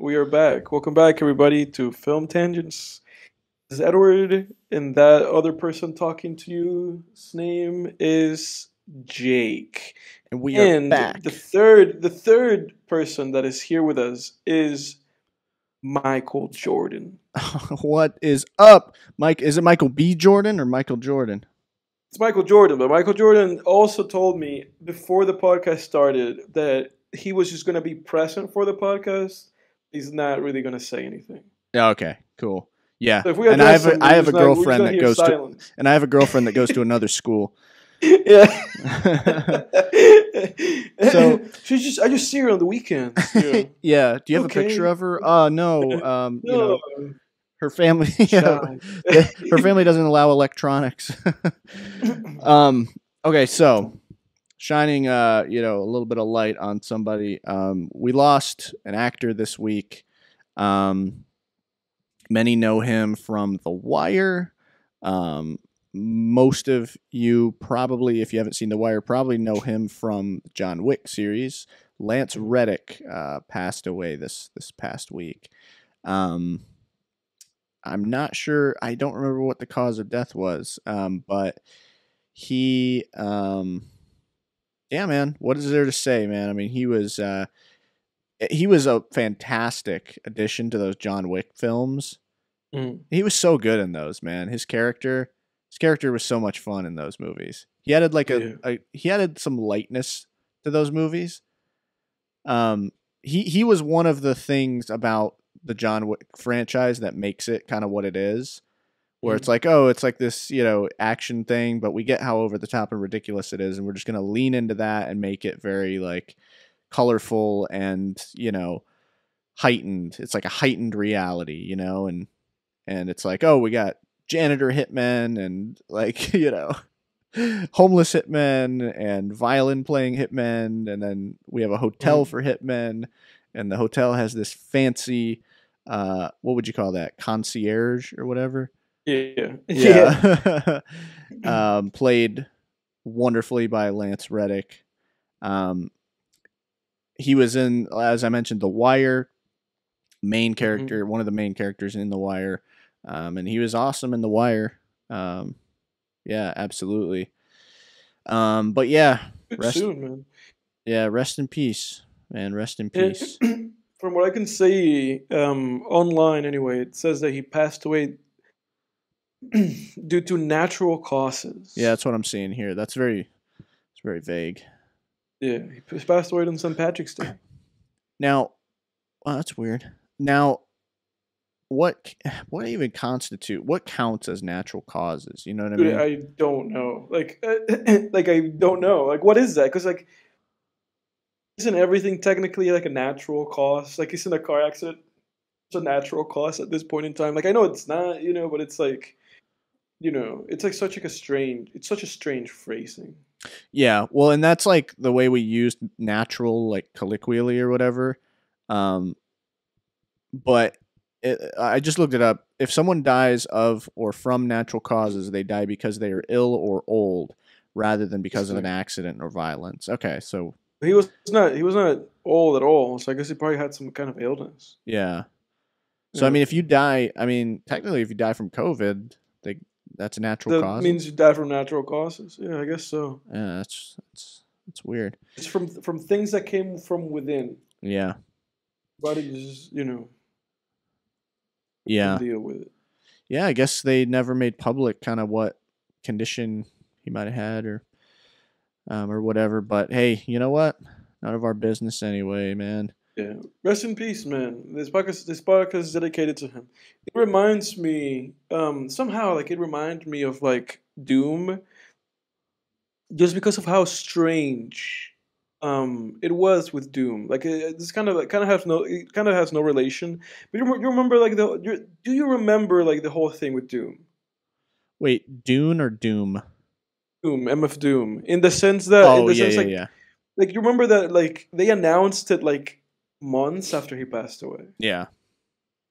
We are back. Welcome back, everybody, to Film Tangents. This is Edward, and that other person talking to you's name is Jake. And we are And back. the third person that is here with us is Michael Jordan. What is up, Mike? Is it Michael B. Jordan or Michael Jordan? It's Michael Jordan, but Michael Jordan also told me before the podcast started that he was just going to be present for the podcast. He's not really going to say anything. Yeah. Okay. Cool. Yeah. So if we And I have a we're girlfriend gonna that hear goes silence. to, and I have a girlfriend that goes to another school. Yeah. So I just see her on the weekends. Yeah. Yeah. Do you have Okay. a picture of her? No. You know, No. her family. Shy. Her family doesn't allow electronics. Okay. So, shining a little bit of light on somebody. We lost an actor this week. Many know him from The Wire. Most of you probably, if you haven't seen The Wire, probably know him from the John Wick series. Lance Reddick passed away this past week. I'm not sure. I don't remember what the cause of death was. But he, yeah, man. What is there to say, man? I mean, he was a fantastic addition to those John Wick films. He was so good in those, man. His character was so much fun in those movies. He added he added some lightness to those movies. He was one of the things about the John Wick franchise that makes it kind of what it is, where it's like, oh, it's like this, action thing, but we get how over the top and ridiculous it is, and we're just gonna lean into that and make it very like colorful and heightened. It's like a heightened reality, and it's like, oh, we got janitor hitmen and like homeless hitmen and violin playing hitmen, and then we have a hotel for hitmen, and the hotel has this fancy what would you call that, concierge or whatever. Yeah. Played wonderfully by Lance Reddick. He was in, as I mentioned, The Wire. Main character, one of the main characters in The Wire. And he was awesome in The Wire. Yeah, absolutely. But yeah, Soon, man. Yeah, rest in peace, man. Rest in peace. From what I can see online, anyway, it says that he passed away due to natural causes. Yeah, that's what I'm seeing here. It's very vague. Yeah, he passed away on St. Patrick's Day. Now, that's weird. Now, what even what counts as natural causes? You know what I mean? Dude, I don't know. Like I don't know. Like, what is that? Because like, isn't everything technically like a natural cause? Like, isn't a car accident it's a natural cause at this point in time? Like, I know it's not, but it's like, it's like such a strange phrasing. Yeah, well, and that's like the way we use natural, like colloquially or whatever. But I just looked it up. If someone dies of or from natural causes, they die because they are ill or old, rather than because of an accident or violence. Okay, so he was not old at all. So I guess he probably had some kind of illness. Yeah. So I mean, if you die, technically, if you die from COVID, that's a natural cause. That means you die from natural causes. Yeah, I guess so. Yeah, that's weird. It's from things that came from within. Yeah. Body just, Yeah. deal with it. Yeah, I guess they never made public kind of what condition he might have had or whatever. But hey, you know what? None of our business anyway, man. Yeah. Rest in peace, man. This podcast is dedicated to him. It reminds me, somehow, like, it reminded me of, like, Doom, just because of how strange it was with Doom. Like, this kind of has no relation. But you remember, like, do you remember, like, the whole thing with Doom? Wait, Dune or Doom? Doom, MF Doom. In the sense that, yeah. Like, you remember that, like, they announced it, like, months after he passed away. Yeah.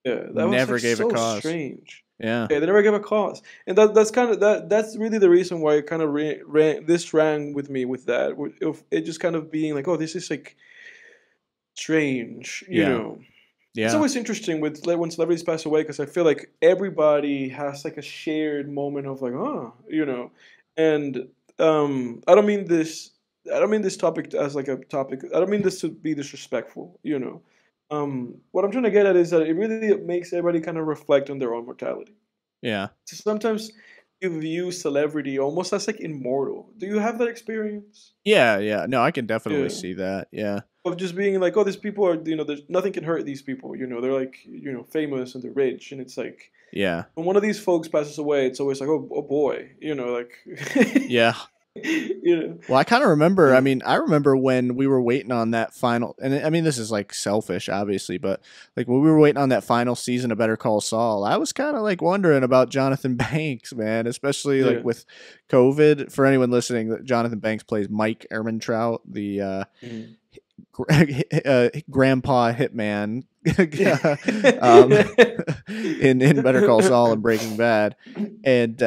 Yeah, that never was gave so a cause. Strange. Yeah. Yeah, they never gave a cause, and that's really the reason why it kind of rang with me with that. It just kind of being like, oh, this is like strange, you know. It's Yeah. always interesting with like, when celebrities pass away because I feel like everybody has like a shared moment of like, oh, and I don't mean this. I don't mean this topic as like a topic. I don't mean this to be disrespectful. What I'm trying to get at is that it really makes everybody kind of reflect on their own mortality. Yeah. So sometimes you view celebrity almost as like immortal. Do you have that experience? Yeah. Yeah. No, I can definitely Yeah. see that. Yeah. Of just being like, oh, these people are, there's nothing can hurt these people. They're like, famous and they're rich, and it's like Yeah. when one of these folks passes away, it's always like, oh boy, like, Yeah. you know, Well, I kind of remember. I yeah, mean, I remember when we were waiting on that final, and I mean, this is like selfish, obviously, but like when we were waiting on that final season of Better Call Saul, I was kind of like wondering about Jonathan Banks, man, especially like yeah. with COVID. For anyone listening, Jonathan Banks plays Mike Ehrmantraut, the Mhm. grandpa hitman Yeah. um, in Better Call Saul and Breaking Bad, and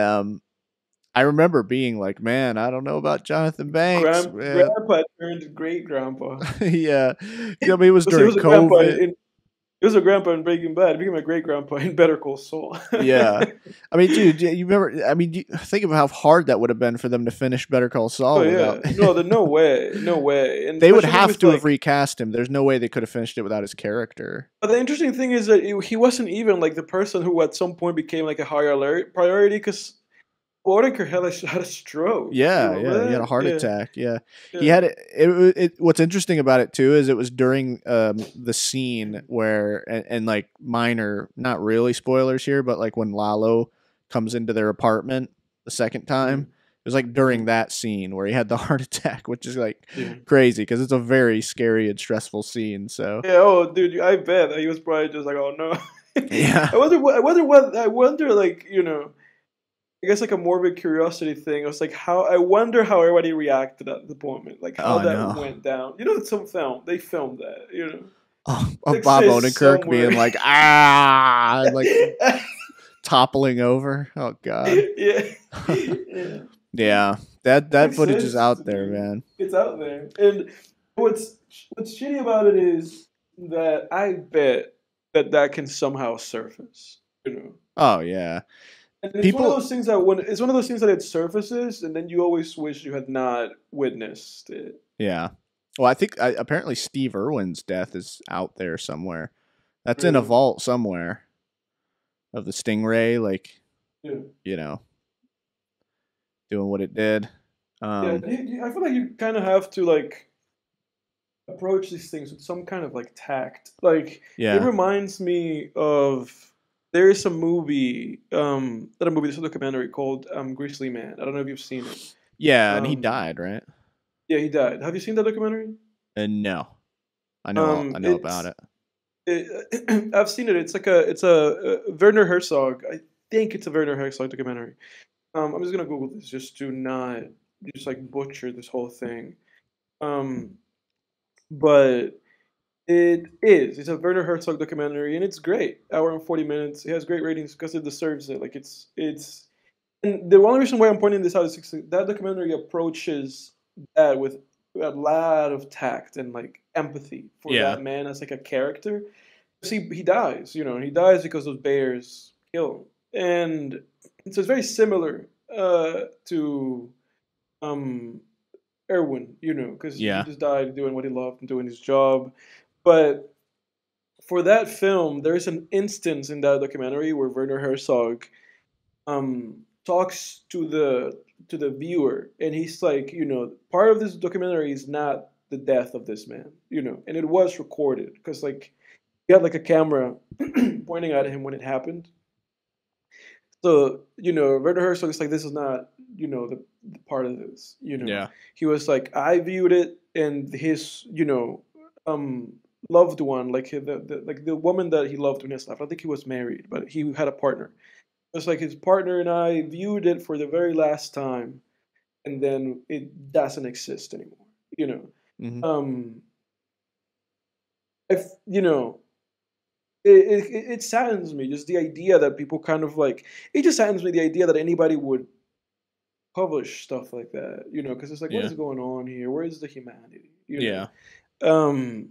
I remember being like, man, I don't know about Jonathan Banks, man. Grandpa turned great grandpa. Yeah. I mean, it was He during was a grandpa COVID. he was a grandpa in Breaking Bad. He became a great grandpa in Better Call Saul. Yeah. I mean, dude, you remember? I mean, think of how hard that would have been for them to finish Better Call Oh Saul yeah, without. no, no way, no way, and They would especially have with to have like. recast him. There's no way they could have finished it without his character. But the interesting thing is that he wasn't even like the person who at some point became like a higher alert priority because Odenkirk had a stroke. You Yeah, remember yeah, he had a that? heart Yeah, attack. Yeah, he yeah. had it. What's interesting about it too is it was during the scene where and like minor, not really spoilers here, but like when Lalo comes into their apartment the second time, Mm, it was like during mm, that scene where he had the heart attack, which is like yeah. crazy because it's a very scary and stressful scene. So Yeah. Oh, dude, I bet he was probably just like, oh no. yeah, I wonder, like I guess like a morbid curiosity thing. I was like, I wonder how everybody reacted at the moment, like how oh that no, went down. It's some film. They filmed that. of It Bob exists Odenkirk somewhere. being like and like toppling over. Oh god. Yeah. Yeah. Yeah, It that makes footage is sense to out there, me. man. It's out there. And what's what's shitty about it is that I bet that can somehow surface. Oh yeah, And it's one of people. those things that when it's one of those things that it surfaces and then you always wish you had not witnessed it. Yeah. Well, I think apparently Steve Irwin's death is out there somewhere. That's in a Really. vault somewhere of the Stingray, like Yeah. you know, doing what it did. Yeah. Um, I feel like you kind of have to like approach these things with some kind of like tact. Like it yeah, reminds me of there is a movie, not a movie, there's a documentary called Grizzly Man. I don't know if you've seen it. yeah, and he Um, died, right? yeah, he died. Have you seen that documentary? And no, I know about It's it. I've seen it. It's a Werner Herzog. I think it's a Werner Herzog documentary. I'm just gonna Google this just to not just like butcher this whole thing. Um, but it is. It's a Werner Herzog documentary, and it's great. Hour and 40 minutes. It has great ratings because it deserves it. Like it's. And the one reason why I'm pointing this out is because that documentary approaches that with a lot of tact and like empathy for Yeah, that man as like a character. See, he dies. He dies because those bears kill him, and so it's very similar to um Erwin. Because he yeah, just died doing what he loved and doing his job, but for that film, there's an instance in that documentary where Werner Herzog talks to the viewer, and he's like, part of this documentary is not the death of this man, and it was recorded because like he had like a camera pointing at him when it happened. So Werner Herzog is like, this is not the part of this. yeah, He was like, I viewed it, and his um loved one, like like the woman that he loved in his life. I don't think he was married, but he had a partner. It's like his partner and I viewed it for the very last time, and then it doesn't exist anymore. You know, hmm um, if it saddens me just the idea that people kind of like. It just saddens me the idea that anybody would publish stuff like that. Because it's like, what yeah, is going on here? Where is the humanity? yeah, Um,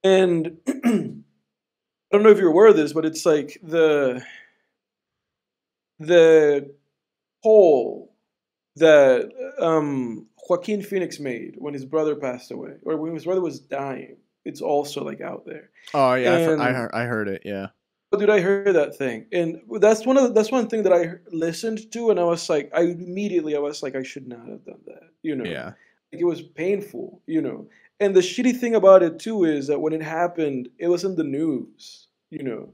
and I don't know if you're aware of this, but it's like the poll that Joaquin Phoenix made when his brother passed away, or when his brother was dying. It's also like out there, Oh yeah, and I heard it. Yeah. oh, dude, I heard that thing, and that's one thing that I listened to, and I was like, I was like, I should not have done that, you know, Yeah. like it was painful, you know. And the shitty thing about it too is that when it happened, it was in the news, you know.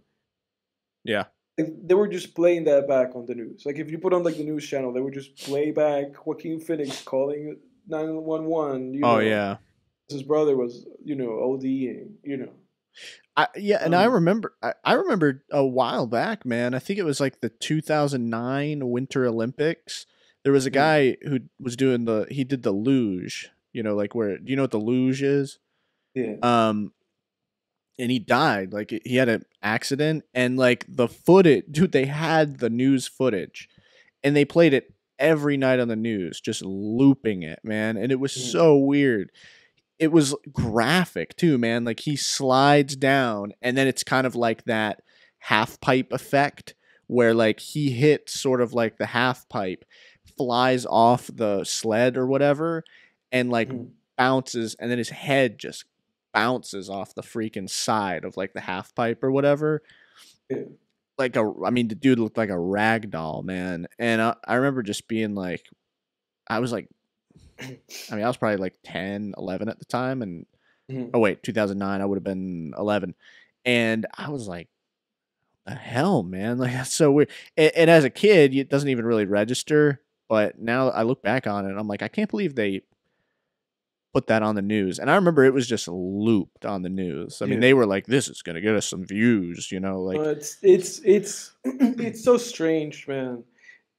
Yeah. Like, they were just playing that back on the news. Like if you put on like the news channel, they would just play back Joaquin Phoenix calling 911, you Oh know, yeah. his brother was, you know, ODing, you know. Yeah, and Um, I remember a while back, man. I think it was like the 2009 Winter Olympics. There was a mm, guy who was doing he did the luge, you know, like where, do you know what the luge is? yeah. Um, and he died. Like he had an accident, and like the footage, dude, they had the news footage, and they played it every night on the news, just looping it, man. And it was Mm, so weird. It was graphic too, man. Like he slides down, and then it's kind of like that half pipe effect where like he hits sort of like the half pipe, flies off the sled or whatever, and like mm, bounces, and then his head just bounces off the freaking side of like the half pipe or whatever. yeah. Like I mean, the dude looked like a rag doll, man. And I remember just being like, I was like, I mean, I was probably like 10, 11 at the time. And, Mhm. oh, wait, 2009, I would have been 11. And I was like, the hell, man? Like, that's so weird. And as a kid, it doesn't even really register. But now I look back on it and I'm like, I can't believe they put that on the news. And I remember it was just looped on the news. I mean, Yeah. they were like, this is going to get us some views, you know, like, It's it's so strange, man.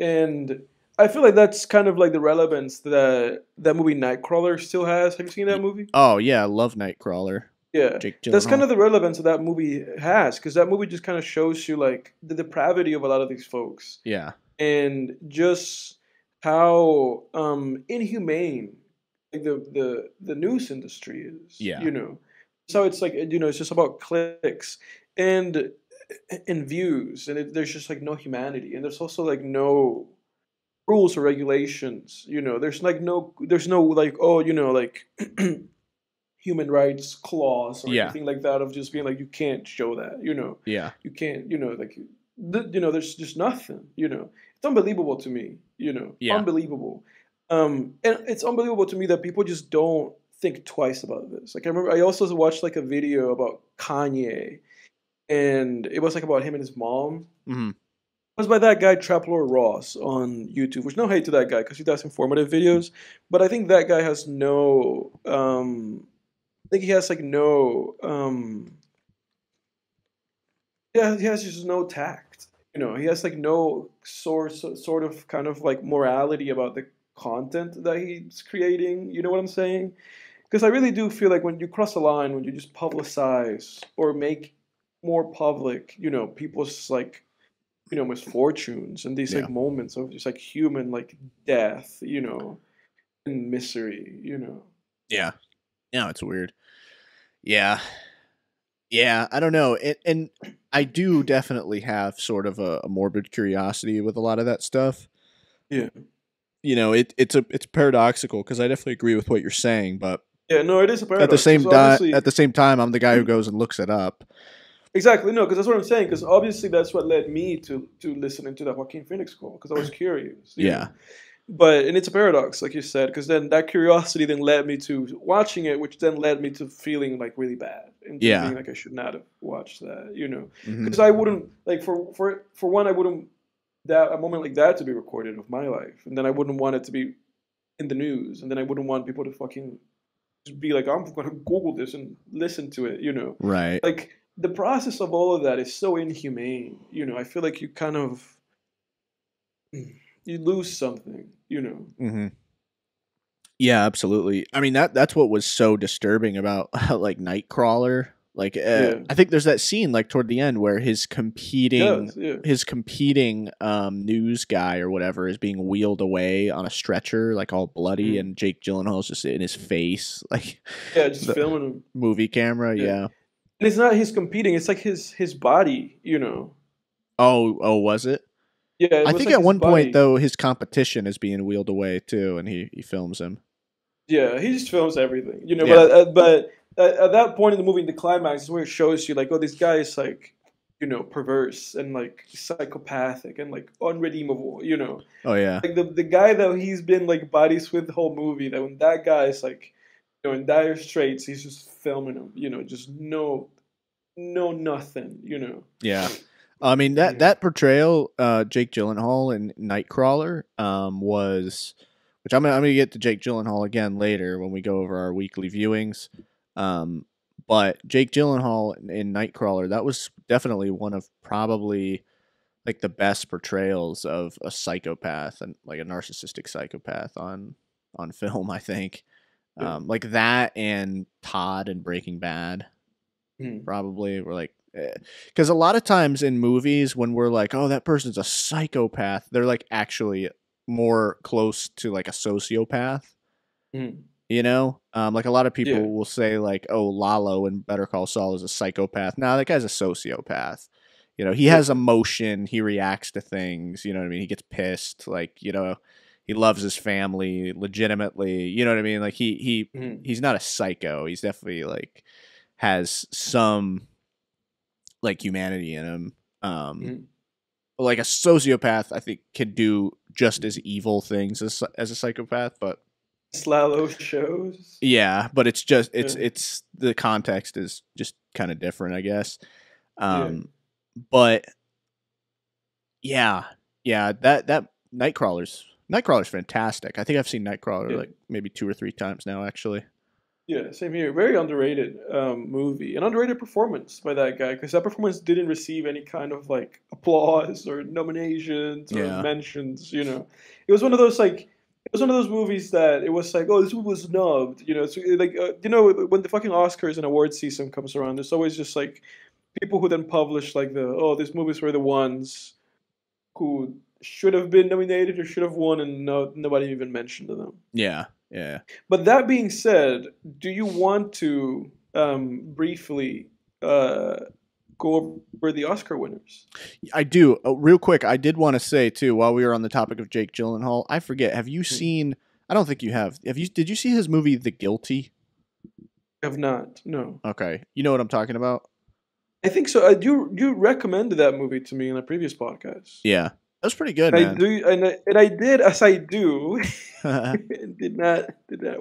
And I feel like that's kind of like the relevance that that movie Nightcrawler still has. Have you seen that movie? oh, yeah, I love Nightcrawler. Yeah. Jake That's kind Gyllenhaal. of the relevance that that movie has, because that movie just kind of shows you like the depravity of a lot of these folks Yeah. and just how inhumane like the news industry is, Yeah. you know. So it's like, you know, it's just about clicks and and views, and there's just like no humanity, and there's also like no rules or regulations, you know. There's no like, oh, you know, like human rights clause or Yeah. anything like that of just being like, you can't show that, you know, Yeah. you can't, you know, like you know, there's just nothing, you know. It's unbelievable to me, you know, Yeah. unbelievable. And it's unbelievable to me that people just don't think twice about this. Like I remember I also watched like a video about Kanye, and it was like about him and his mom. Hmm. It was by that guy Traplor Ross on YouTube, which no hate to that guy because he does informative videos, but I think that guy has no I think he has like no yeah, he has just no tact. You know, he has like no sort of kind of like morality about the content that he's creating. You know what I'm saying? Because I really do feel like when you cross a line, when you just publicize or make more public, you know, people's like, you know, misfortunes and these Yeah. like moments of just like human like death, you know, and misery, you know. Yeah. Yeah. It's weird. Yeah. Yeah. I don't know. And I do definitely have sort of a morbid curiosity with a lot of that stuff. Yeah. You know, it's paradoxical because I definitely agree with what you're saying, but Yeah, no, it is a at the paradox because same time, obviously at the same time, I'm the guy who goes and looks it up. exactly, no, because that's what I'm saying. Because obviously, that's what led me to listening to that Joaquin Phoenix call because I was curious, you Yeah. know. But and it's a paradox, like you said, because then that curiosity then led me to watching it, which then led me to feeling like really bad and to Yeah. being like I should not have watched that, you know. Hmm. Because I wouldn't like for one, I wouldn't that a moment like that to be recorded of my life, and then I wouldn't want it to be in the news, and then I wouldn't want people to fucking just be like, I'm gonna Google this and listen to it, you know. Right. Like the process of all of that is so inhumane, you know. I feel like you kind of you lose something, you know. Hmm. Yeah, absolutely. I mean that's what was so disturbing about like Nightcrawler. Like Yeah, I think there's that scene like toward the end where yes, yeah. his competing news guy or whatever is being wheeled away on a stretcher like all bloody, Mm. and Jake Gyllenhaal's just in his face like Yeah, just the filming them. movie camera. Yeah. Yeah. And it's not his competing. It's like his body. Oh, was it? Yeah, it I was think like at his one point body. though, his competition is being wheeled away too, and he films him. Yeah, he just films everything. Yeah, But at that point in the movie, the climax is where it shows you like, oh, this guy is like, perverse and like psychopathic and like unredeemable. oh yeah, Like the guy that he's been like buddies with the whole movie. That when that guy is like, in dire straits, he's just filming him. Just no nothing. yeah. I mean Yeah. that portrayal, Jake Gyllenhaal in Nightcrawler, was, which I'm gonna get to Jake Gyllenhaal again later when we go over our weekly viewings. Um, but Jake Gyllenhaal in Nightcrawler, that was definitely one of probably like the best portrayals of a psychopath and like a narcissistic psychopath on film. I think, Yeah. like that and Todd in Breaking Bad Mhm. probably were like, because a lot of times in movies when we're like, oh, that person's a psychopath, they're like actually more close to like a sociopath. Mhm. Like a lot of Yeah. people will say like, oh, Lalo in Better Call Saul is a psychopath. Nah, that guy's a sociopath. He has Okay. emotion, he reacts to things, you know what I mean? He gets pissed, like, he loves his family legitimately, you know what I mean? Like Mhm. he's not a psycho. He's definitely like has some like humanity in him. Mhm. Like a sociopath, I think, can do just as evil things as a psychopath, but Slalo shows. yeah, but it's just Yeah. it's the context is just kind of different, I guess. Yeah. But yeah, yeah, that Nightcrawler's fantastic. I think I've seen Nightcrawler Yeah. like maybe 2 or 3 times now, actually. Yeah, same here. Very underrated movie, an underrated performance by that guy because that performance didn't receive any kind of like applause or nominations or Yeah, mentions. It was one of those like it was one of those movies that it was like, oh, this movie was snubbed. So, like when the fucking Oscars and award season comes around, there's always just like people who then publish like these movies were the ones who should have been nominated or should have won, and nobody even mentioned them. yeah, yeah. But that being said, do you want to briefly uh, go over the Oscar winners? I do. Real quick, I did want to say too, while we were on the topic of Jake Gyllenhaal, I forget. Have you Hmm. seen? I don't think you have. Have you? Did you see his movie The Guilty? Have not. No. Okay, you know what I'm talking about. I think so. You recommended that movie to me in a previous podcast. Yeah, that was pretty good, I man. do, and I did as I do, and did not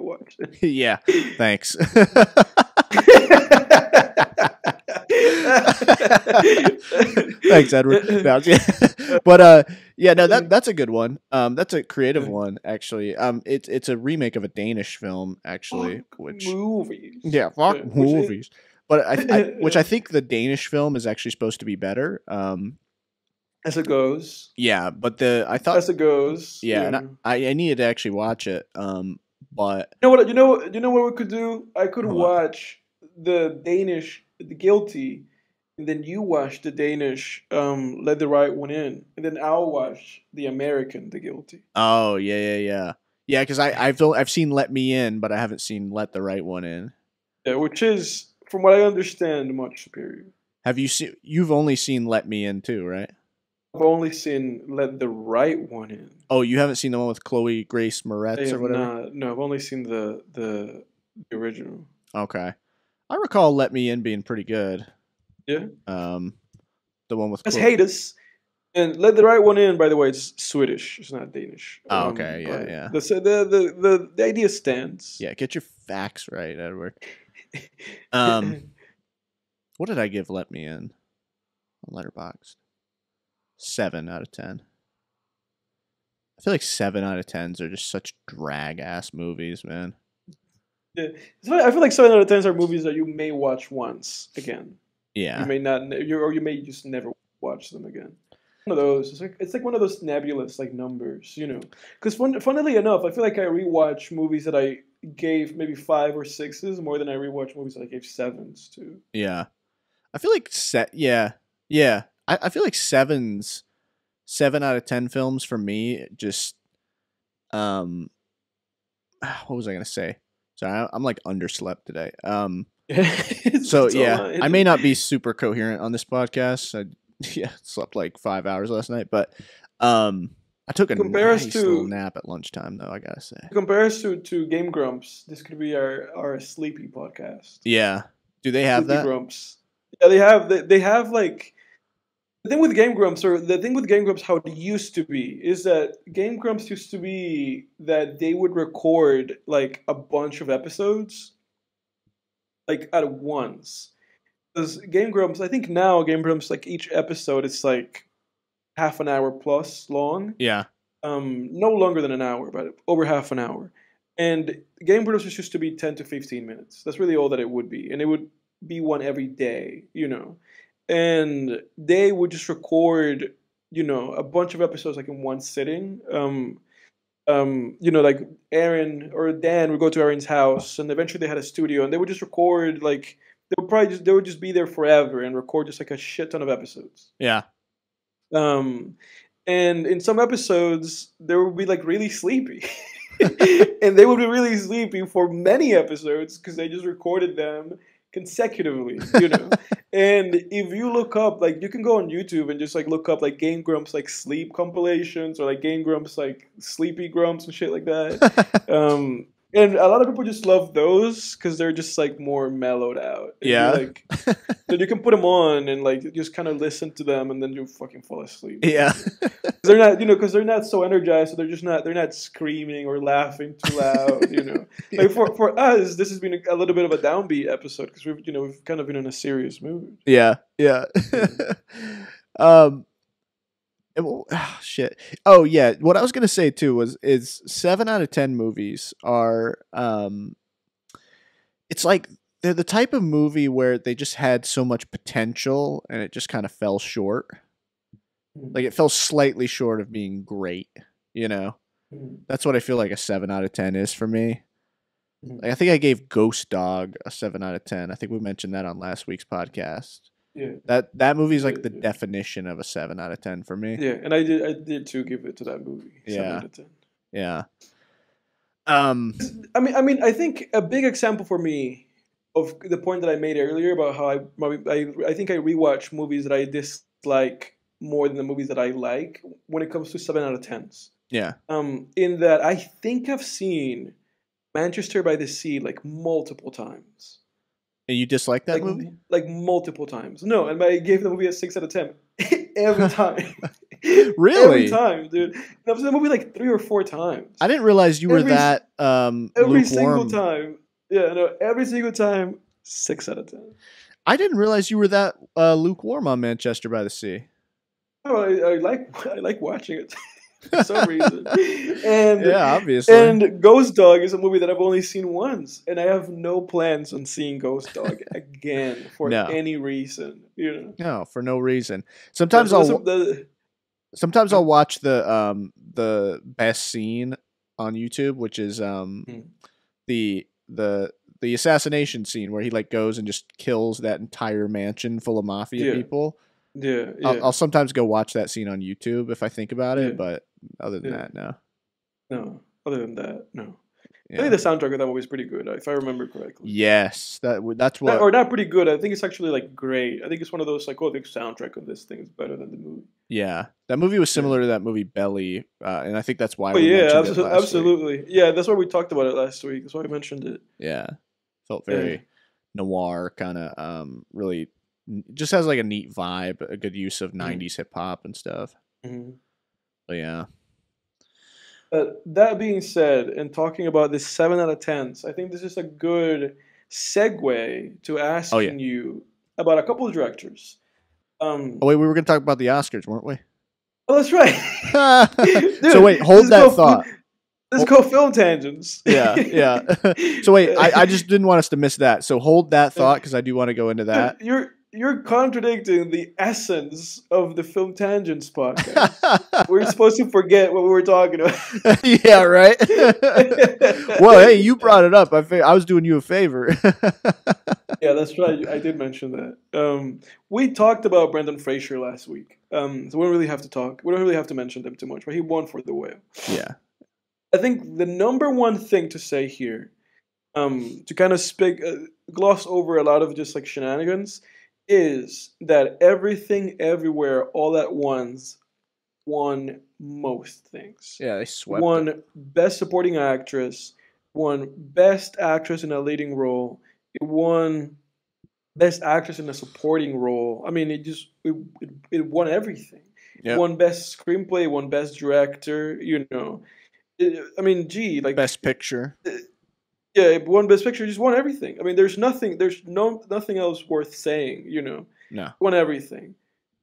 watch Yeah, thanks. Thanks, Edward. No, but yeah, no, that's a good one. That's a creative one, actually. It's a remake of a Danish film, actually, Fuck which movies. yeah, fuck Which is, movies. But which I yeah, think the Danish film is actually supposed to be better. as it goes. Yeah, but the I thought As it goes. yeah, and Yeah. I needed to actually watch it. But You know what? You know what we could do? I could what? watch the Danish, The Guilty, and then you watch the Danish, Let the Right One In, and then I'll watch the American, The Guilty. Oh yeah, yeah, yeah, yeah. Because I've seen Let Me In, but I haven't seen Let the Right One In. Yeah, which is, from what I understand, much superior. Have you seen? You've only seen Let Me In too, right? I've only seen Let the Right One In. Oh, you haven't seen the one with Chloe Grace I Moretz or have whatever? not. No, I've only seen the original. Okay. I recall Let Me In being pretty good. Yeah, Um, the one with that's Chloe. haters. And Let the Right One In, by the way, it's Swedish. It's not Danish. Oh, okay. Yeah, But yeah. the idea stands. Yeah, get your facts right, Edward. What did I give Let Me In on Letterboxd? 7 out of 10. I feel like 7 out of 10s are just such drag ass movies, man. Yeah. I feel like 7 out of 10s are movies that you may watch once again. You Yeah. may not, or you may just never watch them again. One of those. It's like one of those nebulous like numbers, Because funnily enough, I feel like I rewatch movies that I gave maybe 5 or 6s more than I rewatch movies that I gave 7s to. Yeah. I feel like yeah. Yeah. I feel like 7 out of 10 films for me just um what was I gonna say? Sorry, I'm like underslept today. So It's yeah, online. I may not be super coherent on this podcast. I slept like 5 hours last night, but I took a Compares nice little to nap at lunchtime though, I gotta say. compares to Game Grumps. This could be our sleepy podcast. Yeah. Do they have Sleepy that? Grumps. Yeah, they have like the thing with Game Grumps, or the thing with Game Grumps, how it used to be, is that Game Grumps used to be that they would record like a bunch of episodes like at once. Because Game Grumps, I think now Game Grumps, like each episode is like half an hour plus long. Yeah. No longer than an hour, but over half an hour. And Game Grumps used to be 10 to 15 minutes. That's really all that it would be, and it would be one every day, you know. And they would just record, you know, a bunch of episodes like in one sitting. You know, like Aaron or Dan would go to Aaron's house, and eventually they had a studio, and they would just record like they would just be there forever and record just like a shit ton of episodes. Yeah. And in some episodes there would be like really sleepy, and they would be really sleepy for many episodes because they just recorded them consecutively, you know. And if you look up, like, you can go on YouTube and just like look up like Game Grumps like sleep compilations, or like Game Grumps like sleepy grumps and shit like that. And a lot of people just love those because they're just like more mellowed out. And Yeah. like, so you can put them on and like just kind of listen to them, and then you fucking fall asleep. Yeah. They're not, you know, because they're not so energized, so they're not screaming or laughing too loud, you know. Like for us, this has been a little bit of a downbeat episode because we've kind of been in a serious mood. Yeah. Yeah. Shit. Oh yeah. What I was gonna say too is 7 out of 10 movies are it's like they're the type of movie where they just had so much potential and it just kind of fell short. Like it fell slightly short of being great, you know. That's what I feel like a 7 out of 10 is for me. Like I think I gave Ghost Dog a 7 out of 10. I think we mentioned that on last week's podcast. Yeah. That movie is like the definition of a 7 out of 10 for me. Yeah, and I did too give it to that movie. 7 out of 10. Yeah. I mean, I think a big example for me of the point that I made earlier about how I think I rewatch movies that I dislike more than the movies that I like when it comes to 7 out of 10s. Yeah. In that I think I've seen Manchester by the Sea like multiple times. And you dislike that movie? Like multiple times. No, and I gave the movie a 6 out of 10 every time. Really? Every time, dude. I've seen the movie like 3 or 4 times. I didn't realize you were that every lukewarm. single time. Yeah, no, every single time, 6 out of 10. I didn't realize you were that lukewarm on Manchester by the Sea. Oh, I like watching it for some reason. And yeah, obviously. And Ghost Dog is a movie that I've only seen once, and I have no plans on seeing Ghost Dog again for any reason. You know? No, for no reason. Sometimes Sometimes I'll watch the best scene on YouTube, which is the assassination scene where he like goes and just kills that entire mansion full of mafia people. Yeah, I'll sometimes go watch that scene on YouTube if I think about it, but other than that, no. No, other than that, no. I think the soundtrack of that movie is pretty good, if I remember correctly. Yes, that's what. Or not pretty good. I think it's actually like great. I think it's one of those like, oh, the soundtrack of this thing is better than the movie. Yeah, that movie was similar to that movie Belly, and I think that's why. Absolutely. Week. Yeah, that's why we talked about it last week. That's why I mentioned it. Yeah, felt very noir, kind of really. Just has like a neat vibe, a good use of 90s hip hop and stuff. But yeah. That being said, and talking about this 7 out of 10s, I think this is a good segue to asking you about a couple of directors. Oh wait, we were going to talk about the Oscars, weren't we? Oh, that's right. Dude, so wait, hold that thought. Let's go film tangents. Yeah. So wait, I just didn't want us to miss that. So hold that thought because I do want to go into that. You're contradicting the essence of the Film Tangents podcast. We're supposed to forget what we were talking about. Yeah, right? Well, hey, you brought it up. I was doing you a favor. Yeah, that's right. I did mention that. We talked about Brendan Fraser last week. So we don't really have to talk. We don't really have to mention them too much, but he won for The Whale. Yeah. I think the number one thing to say here to kind of gloss over a lot of just like shenanigans, is that Everything Everywhere All at Once won most things. Yeah, they swept it. Won Best Supporting Actress, won Best Actress in a Leading Role, it won Best Actress in a Supporting Role. I mean, it won everything. Yep. Won Best Screenplay, won Best Director. You know, I mean, gee, like Best Picture. yeah, it won Best Picture. Just won everything. I mean, there's nothing else worth saying. You know, No. won everything.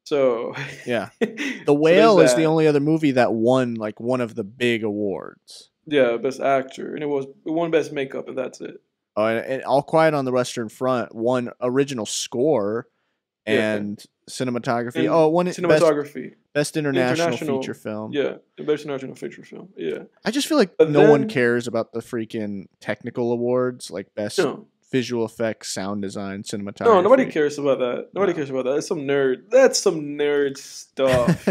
So yeah, The so Whale is the that. only other movie that won like one of the big awards. Yeah, Best Actor, and it won Best Makeup, and that's it. Oh, and All Quiet on the Western Front won original score Yeah, and cinematography. and Oh, it won cinematography, best international feature film. yeah, the Best International Feature Film. Yeah, I just feel like but no one then cares about the freaking technical awards like best no, visual effects, sound design, no, cinematography. nobody cares about that. Nobody No. cares about that. That's some nerd stuff.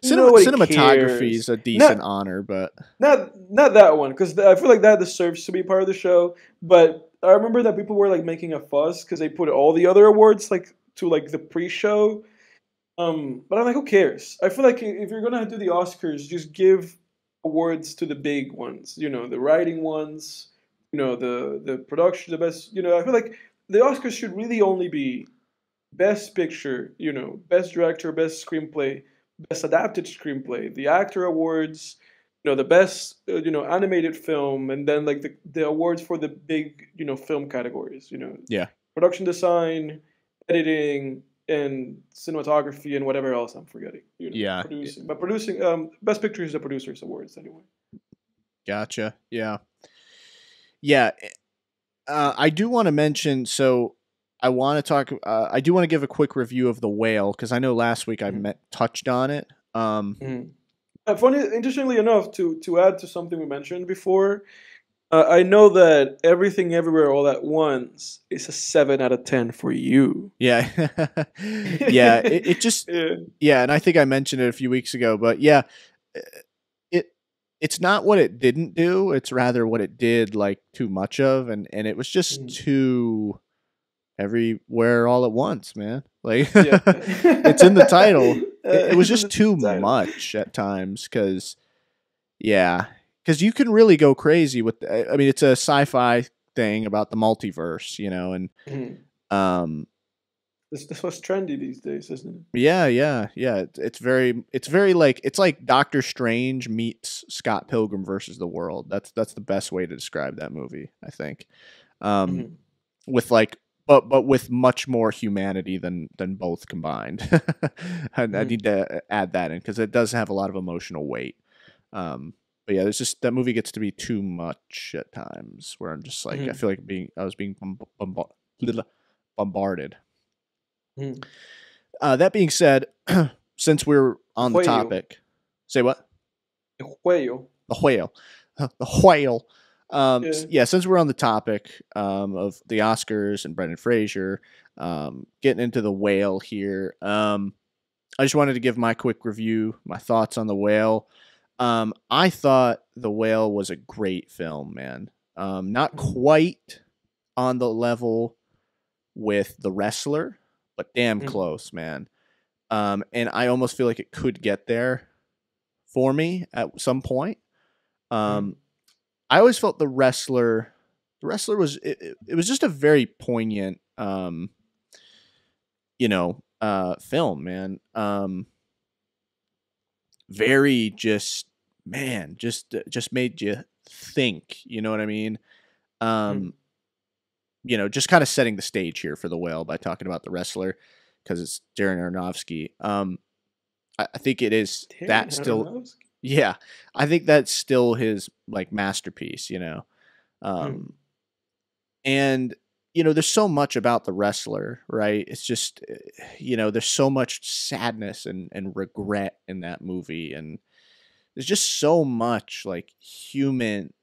Nobody Cinematography cares. is a decent Not honor, but not that one because I feel like that deserves to be part of the show. But I remember that people were like making a fuss because they put all the other awards like to like the pre-show. But I'm like, who cares? I feel like if you're gonna do the Oscars, just give awards to the big ones. You know, the writing ones. You know, the production, the best. You know, I feel like the Oscars should really only be best picture. You know, best director, best screenplay, best adapted screenplay, the actor awards. You know, the best animated film, and then like the awards for the big film categories. You know, yeah. production design, editing, and cinematography, and whatever else I'm forgetting. You know, Yeah. producing. But producing, best picture is the producers' awards anyway. Gotcha. Yeah. Yeah. I do want to mention, so I want to talk, I do want to give a quick review of The Whale because I know last week I touched on it. Interestingly enough, to add to something we mentioned before, I know that Everything Everywhere All at Once is a 7 out of 10 for you. Yeah. yeah. It just, Yeah. yeah. And I think I mentioned it a few weeks ago, but yeah, it's not what it didn't do. It's rather what it did like too much of. And it was just too everywhere all at once, man. Like Yeah. it's in the title. It was It's in just the too title. much at times because, yeah, because you can really go crazy with. I mean, it's a sci-fi thing about the multiverse, you know, and Mhm. um, This what's trendy these days, isn't it? yeah. It's very like it's like Doctor Strange meets Scott Pilgrim versus the World. That's the best way to describe that movie, I think. Mhm. With like but with much more humanity than both combined. I need to add that in because it does have a lot of emotional weight. But yeah, there's just that movie gets to be too much at times where I'm just like I Mhm. feel like I was being bombarded. Mhm. That being said, since we're El on the Cuello. topic, say what? El Cuello. The whale, the whale. Yeah. Yeah, since we're on the topic of the Oscars and Brendan Fraser, getting into the whale here. I just wanted to give my quick review, my thoughts on the whale. I thought the whale was a great film, man. Not quite on the level with the wrestler, but damn Mhm. close, man. And I almost feel like it could get there for me at some point. Mhm. Um, I always felt the wrestler was it was just a very poignant film, man. Very just man, just made you think, you know what I mean? Mhm. Um, just kind of setting the stage here for the whale by talking about the wrestler because it's Darren Aronofsky. I think it is Darren that still Aronofsky. yeah, I think that's still his like masterpiece, you know. Mhm. Um and there's so much about the wrestler, right? It's just there's so much sadness and regret in that movie and there's just so much like humanity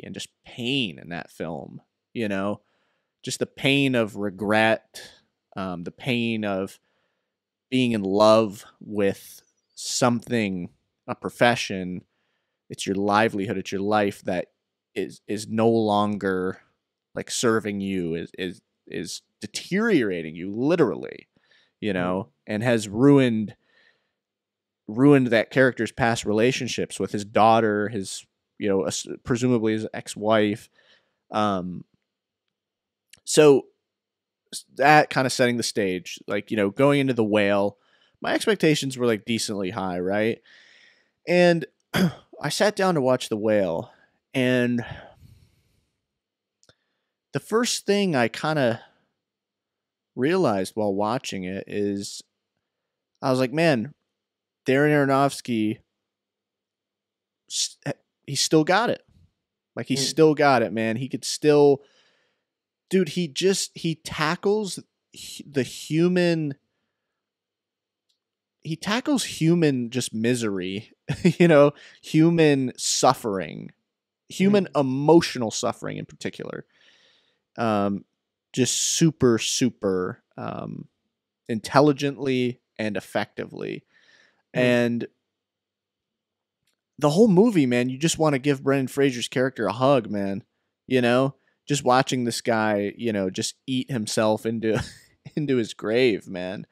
and just pain in that film, you know? Just the pain of regret, the pain of being in love with something, a profession, it's your livelihood, it's your life that is no longer like serving you, is deteriorating you literally, you know, and has ruined that character's past relationships with his daughter, his, you know, presumably his ex-wife. So that kind of setting the stage, like, you know, going into The Whale, my expectations were like decently high, right? And I sat down to watch The Whale, and the first thing I kind of realized while watching it is I was like, man, Darren Aronofsky, he still got it. Like, he still got it, man. He could still, dude, he tackles the human, he tackles human just misery, you know, human suffering, human emotional suffering in particular. Just super, super intelligently and effectively. And the whole movie, man, you just want to give Brendan Fraser's character a hug, man. You know, just watching this guy, you know, just eat himself into into his grave, man.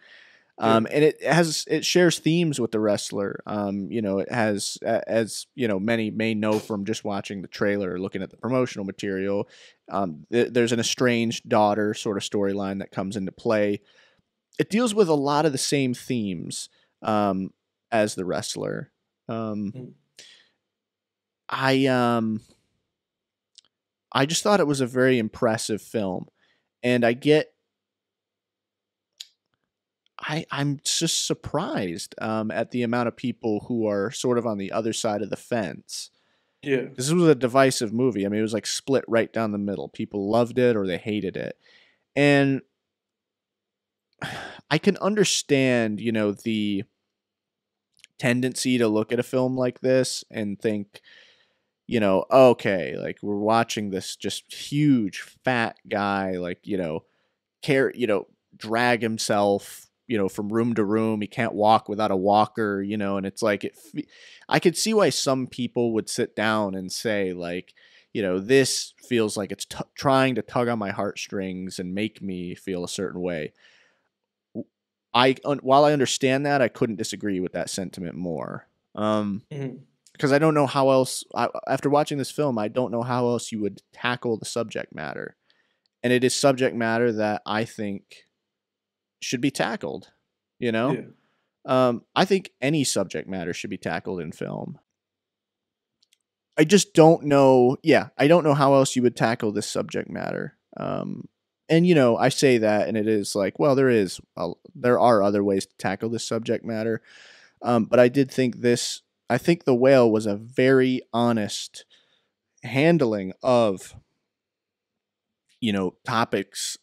And it shares themes with The Wrestler. You know, it has, as you know, many may know from just watching the trailer or looking at the promotional material. There's an estranged daughter sort of storyline that comes into play. It deals with a lot of the same themes as The Wrestler. I just thought it was a very impressive film, and I'm just surprised at the amount of people who are sort of on the other side of the fence. Yeah. This was a divisive movie. I mean, it was like split right down the middle. People loved it or they hated it. And I can understand, you know, the tendency to look at a film like this and think, you know, okay, like we're watching this just huge fat guy, like, you know, drag himself, you know, from room to room. He can't walk without a walker, you know, and it's like, I could see why some people would sit down and say, like, you know, this feels like it's trying to tug on my heartstrings and make me feel a certain way. While I understand that, I couldn't disagree with that sentiment more. Because I don't know how else, after watching this film, I don't know how else you would tackle the subject matter. And it is subject matter that I think should be tackled, you know? Yeah. I think any subject matter should be tackled in film. I just don't know. Yeah, I don't know how else you would tackle this subject matter. And, you know, I say that, and it is like, well, there are other ways to tackle this subject matter. But I did think I think The Whale was a very honest handling of, you know, topics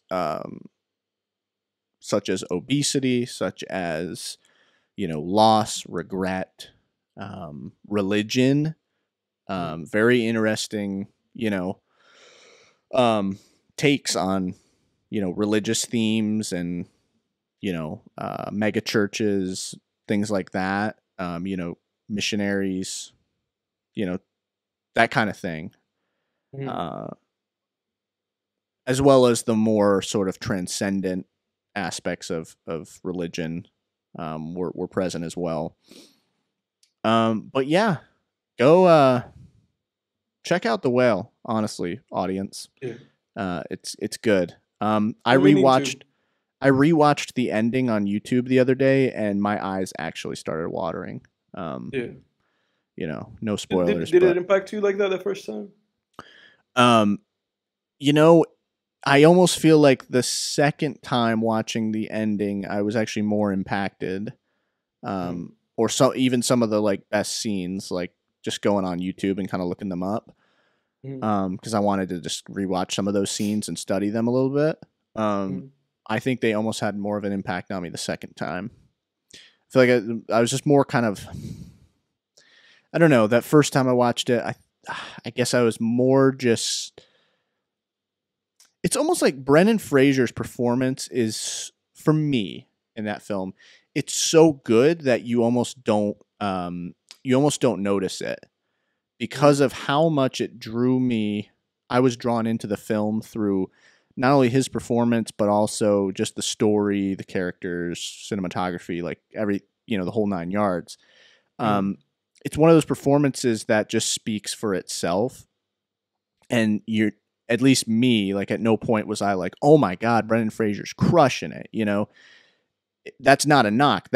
such as obesity, such as, you know, loss, regret, religion. Very interesting, you know, takes on, you know, religious themes and, you know, mega churches, things like that. You know, missionaries, you know, that kind of thing. As well as the more sort of transcendent aspects of religion were present as well. But yeah, go check out The Whale, honestly, audience. Yeah. It's good. I rewatched the ending on YouTube the other day, and my eyes actually started watering. Yeah. You know, no spoilers. Did it impact you like that the first time? You know, I almost feel like the second time watching the ending, I was actually more impacted. Or even some of the like best scenes, like just going on YouTube and kind of looking them up. Because I wanted to just rewatch some of those scenes and study them a little bit. I think they almost had more of an impact on me the second time. I feel like I was just more kind of, I don't know, that first time I watched it, I guess I was more just, it's almost like Brendan Fraser's performance is, for me, in that film, it's so good that you almost don't notice it. because of how much it drew me. I was drawn into the film through not only his performance, but also just the story, the characters, cinematography, like the whole 9 yards. It's one of those performances that just speaks for itself. And at least me, like at no point was I like, oh my God, Brendan Fraser's crushing it. That's not a knock.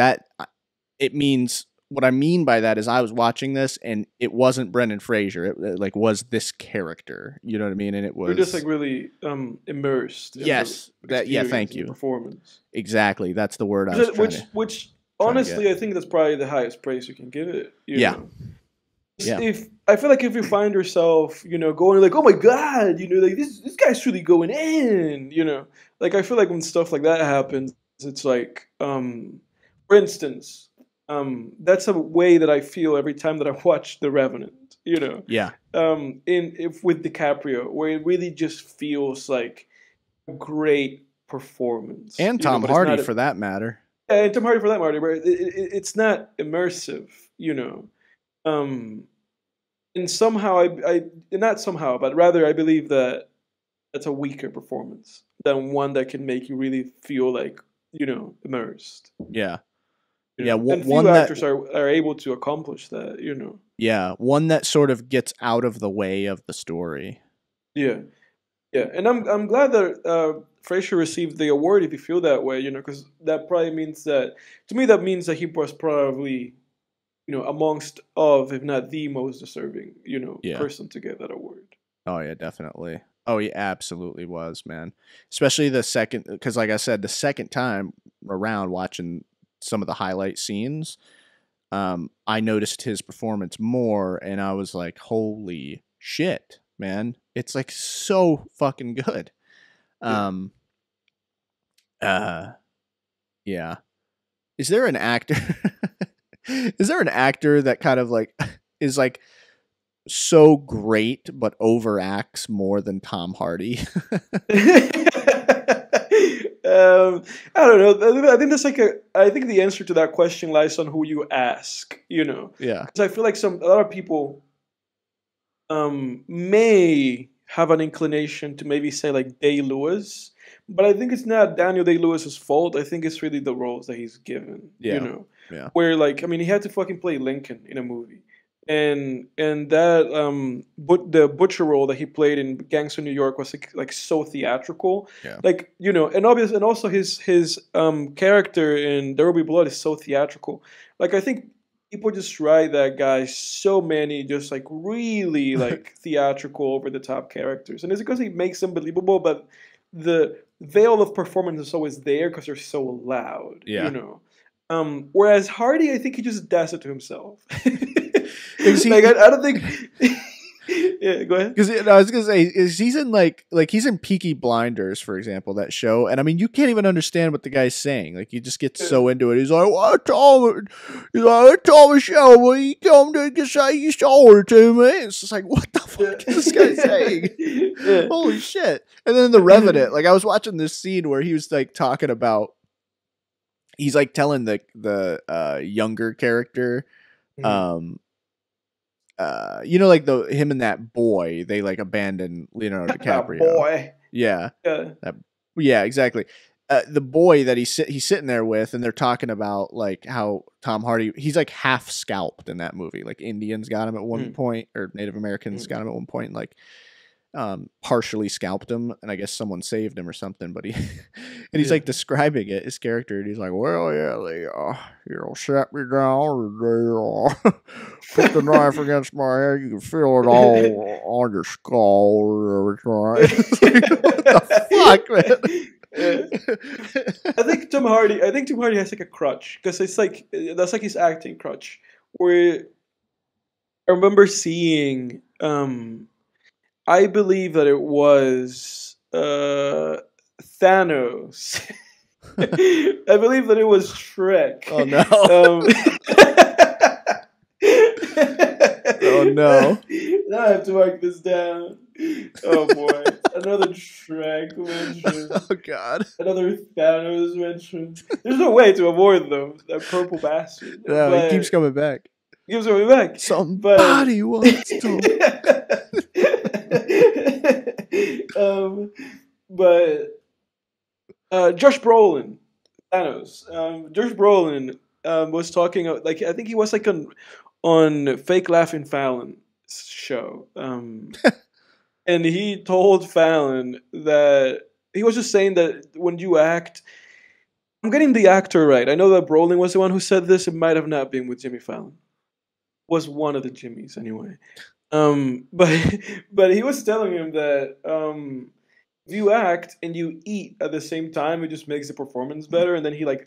It means, what I mean by that is I was watching this and it wasn't Brendan Fraser. It like was this character, you know what I mean? And it was, you're just like really immersed. Yes. Thank you. Performance. Exactly. That's the word I was trying to. Which honestly, I think that's probably the highest praise you can give it. You know? Yeah. If I feel like if you find yourself, going like, oh my God, like this guy's really going in, like I feel like when stuff like that happens, it's like, for instance, that's a way that I feel every time that I watch The Revenant, Yeah. With DiCaprio, where it really just feels like a great performance. And Tom Hardy for that matter. Yeah, and Tom Hardy for that matter, where it's not immersive, and somehow not somehow, but rather I believe that that's a weaker performance than one that can make you really feel like, immersed. Yeah. And few actors are able to accomplish that, Yeah, one that sort of gets out of the way of the story. Yeah, and I'm glad that Fraser received the award. If you feel that way, because that probably means that that means that he was probably, amongst if not the most deserving, person to get that award. Oh yeah, definitely. Oh, he absolutely was, man. Especially the second, because like I said, the second time around watching some of the highlight scenes, I noticed his performance more, and I was like, holy shit, man. It's like so fucking good. Yeah. Is there an actor that kind of like is like so great but overacts more than Tom Hardy? I don't know. I think I think the answer to that question lies on who you ask, Yeah. Because I feel like a lot of people may have an inclination to maybe say like Day-Lewis, but I think it's not Daniel Day-Lewis's fault. I think it's really the roles that he's given, Yeah. Where like, I mean, he had to fucking play Lincoln in a movie. And that the butcher role that he played in Gangs of New York was like so theatrical, like and obvious, and also his character in There Will Be Blood is so theatrical. Like I think people just write that guy so many just like really like theatrical over the top characters, and it's because he makes them believable, but the veil of performance is always there because they're so loud, Whereas Hardy, I think he just does it to himself. Like I don't think. Yeah, go ahead. Because I was gonna say, he's in like he's in Peaky Blinders, for example, that show, and I mean, you can't even understand what the guy's saying. Like, he just gets so into it. He's like, "Well, I told Michelle, will you come to say you saw her to me?" It's just like, what the fuck is this guy saying? Holy shit! And then The Revenant, like I was watching this scene where he was like talking about, he's like telling the younger character, like him and that boy, they like abandon Leonardo DiCaprio. Boy. Yeah. Yeah, exactly. The boy that he's sitting there with, and they're talking about like how Tom Hardy, he's like half scalped in that movie. Like Indians got him at one point, or Native Americans got him at one point, like partially scalped him, and I guess someone saved him or something. But he's like describing it, his character, and he's like, "Well, yeah, they sat me down, and they put the knife against my head. You can feel it all on your skull." It's like, what the fuck, man? I think Tom Hardy has like a crutch, because it's like that's like his acting crutch. Where I remember seeing, I believe that it was Thanos. I believe that it was SHREK. Oh no! Oh no! Now I have to mark this down. Oh boy, another SHREK mention. Oh god, another Thanos mention. There's no way to avoid them. That purple bastard. No, he keeps coming back. gives away back. Somebody wants to. But Josh Brolin, Thanos. Josh Brolin was talking like I think he was like on Fake Laughing Fallon's show, and he told Fallon that he was just saying that when you act, I'm getting the actor right. I know that Brolin was the one who said this. It might have not been with Jimmy Fallon. Was one of the Jimmys anyway. But but he was telling him that if you act and you eat at the same time, it just makes the performance better. And then he like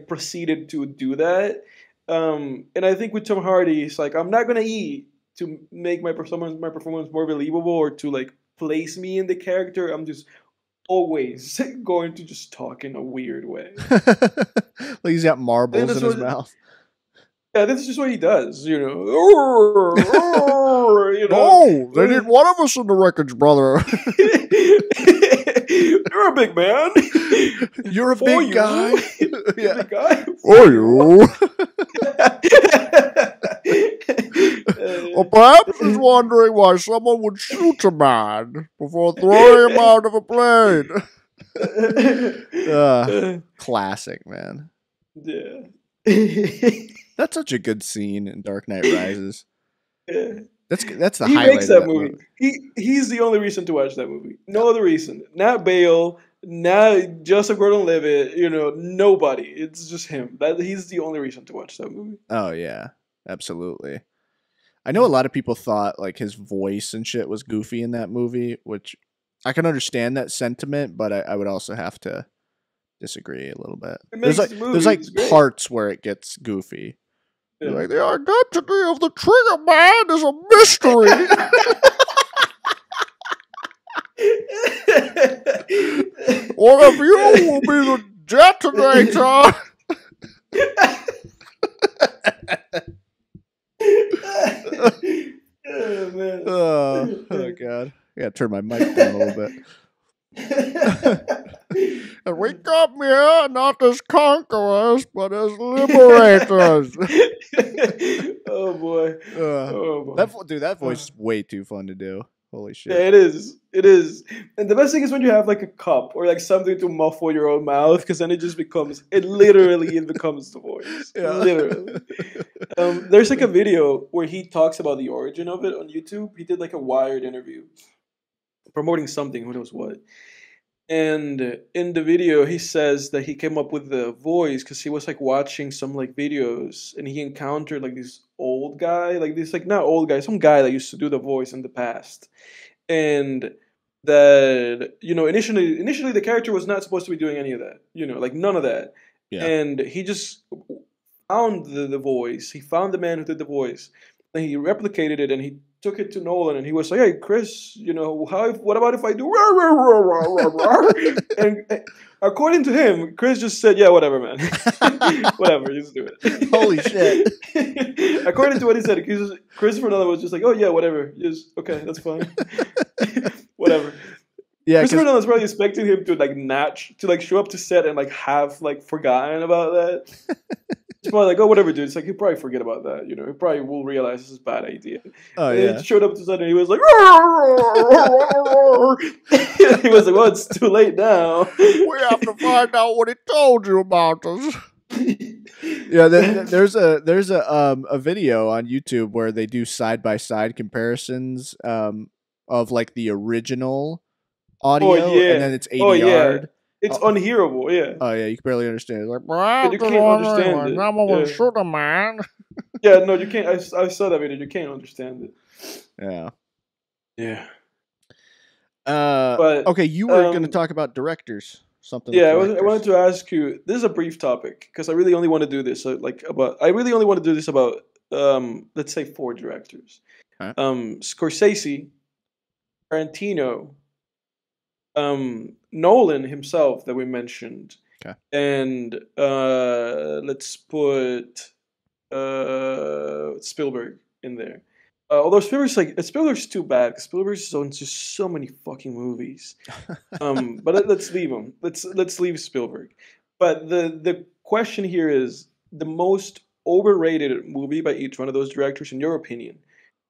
proceeded to do that. And I think with Tom Hardy, it's like I'm not gonna eat to make my performance more believable or to like place me in the character. I'm just always going to just talk in a weird way. Like he's got marbles in his mouth. Yeah, this is just what he does, you know. You know? Oh, they need one of us in the wreckage, brother. You're a big man. You're a big guy. Yeah. Big guy. For you. Or perhaps he's wondering why someone would shoot a man before throwing him out of a plane. Classic, man. Yeah. That's such a good scene in Dark Knight Rises. Yeah. That's the he highlight makes of that movie. He's the only reason to watch that movie. No other reason. Not Bale, not Joseph Gordon-Levitt, you know, nobody. It's just him. He's the only reason to watch that movie. Oh yeah, absolutely. I know a lot of people thought like his voice and shit was goofy in that movie, which I can understand that sentiment, but I would also have to disagree a little bit. There's like parts where it gets goofy. Yeah. Like the identity of the Trigger Man is a mystery. One of you will be the detonator. Oh man. Oh god. I gotta turn my mic down a little bit. And we come here not as conquerors, but as liberators. Oh boy. That voice is way too fun to do. Holy shit. Yeah, it is. It is. And the best thing is when you have like a cup or like something to muffle your own mouth, because then it becomes the voice. Yeah. Literally. There's like a video where he talks about the origin of it on YouTube. He did like a Wired interview promoting something, who knows what. And in the video, he says that he came up with the voice because he was like watching some like videos and he encountered like this old guy, like this like not old guy, some guy that used to do the voice in the past, and that initially the character was not supposed to be doing any of that, like none of that, yeah. And he just found the voice. He found the man who did the voice, and he replicated it, and he took it to Nolan, and he was like, "Hey, Chris, what about if I do?" And according to him, Chris just said, "Yeah, whatever, man, whatever, just do it." Holy shit! According to what he said, Christopher Nolan was just like, "Oh yeah, whatever, just okay, that's fine, whatever." Yeah, Christopher Nolan was probably expecting him to show up to set and like have like forgotten about that. It's probably like, oh, whatever, dude. It's like, he'll probably forget about that, He probably will realize this is a bad idea. Oh, and yeah. He showed up to set and he was like, he was like, well, it's too late now. We have to find out what he told you about us. Yeah, there's a video on YouTube where they do side-by-side comparisons of like the original audio, and then it's ADR'd. It's unhearable, yeah. Oh, yeah, you can barely understand. It's like, you can't understand it. Yeah. Shoot a man. Yeah, no, you can't. I saw that video. You can't understand it. Yeah. Yeah. But okay, you were going to talk about directors. Something. Yeah, I wanted to ask you. This is a brief topic because I really only want to do this about let's say 4 directors. Huh? Scorsese, Tarantino, Nolan himself that we mentioned, okay. And let's put Spielberg in there. Although Spielberg's too bad because Spielberg's on just so many fucking movies. But let's leave him. Let's leave Spielberg. But the question here is the most overrated movie by each one of those directors, in your opinion,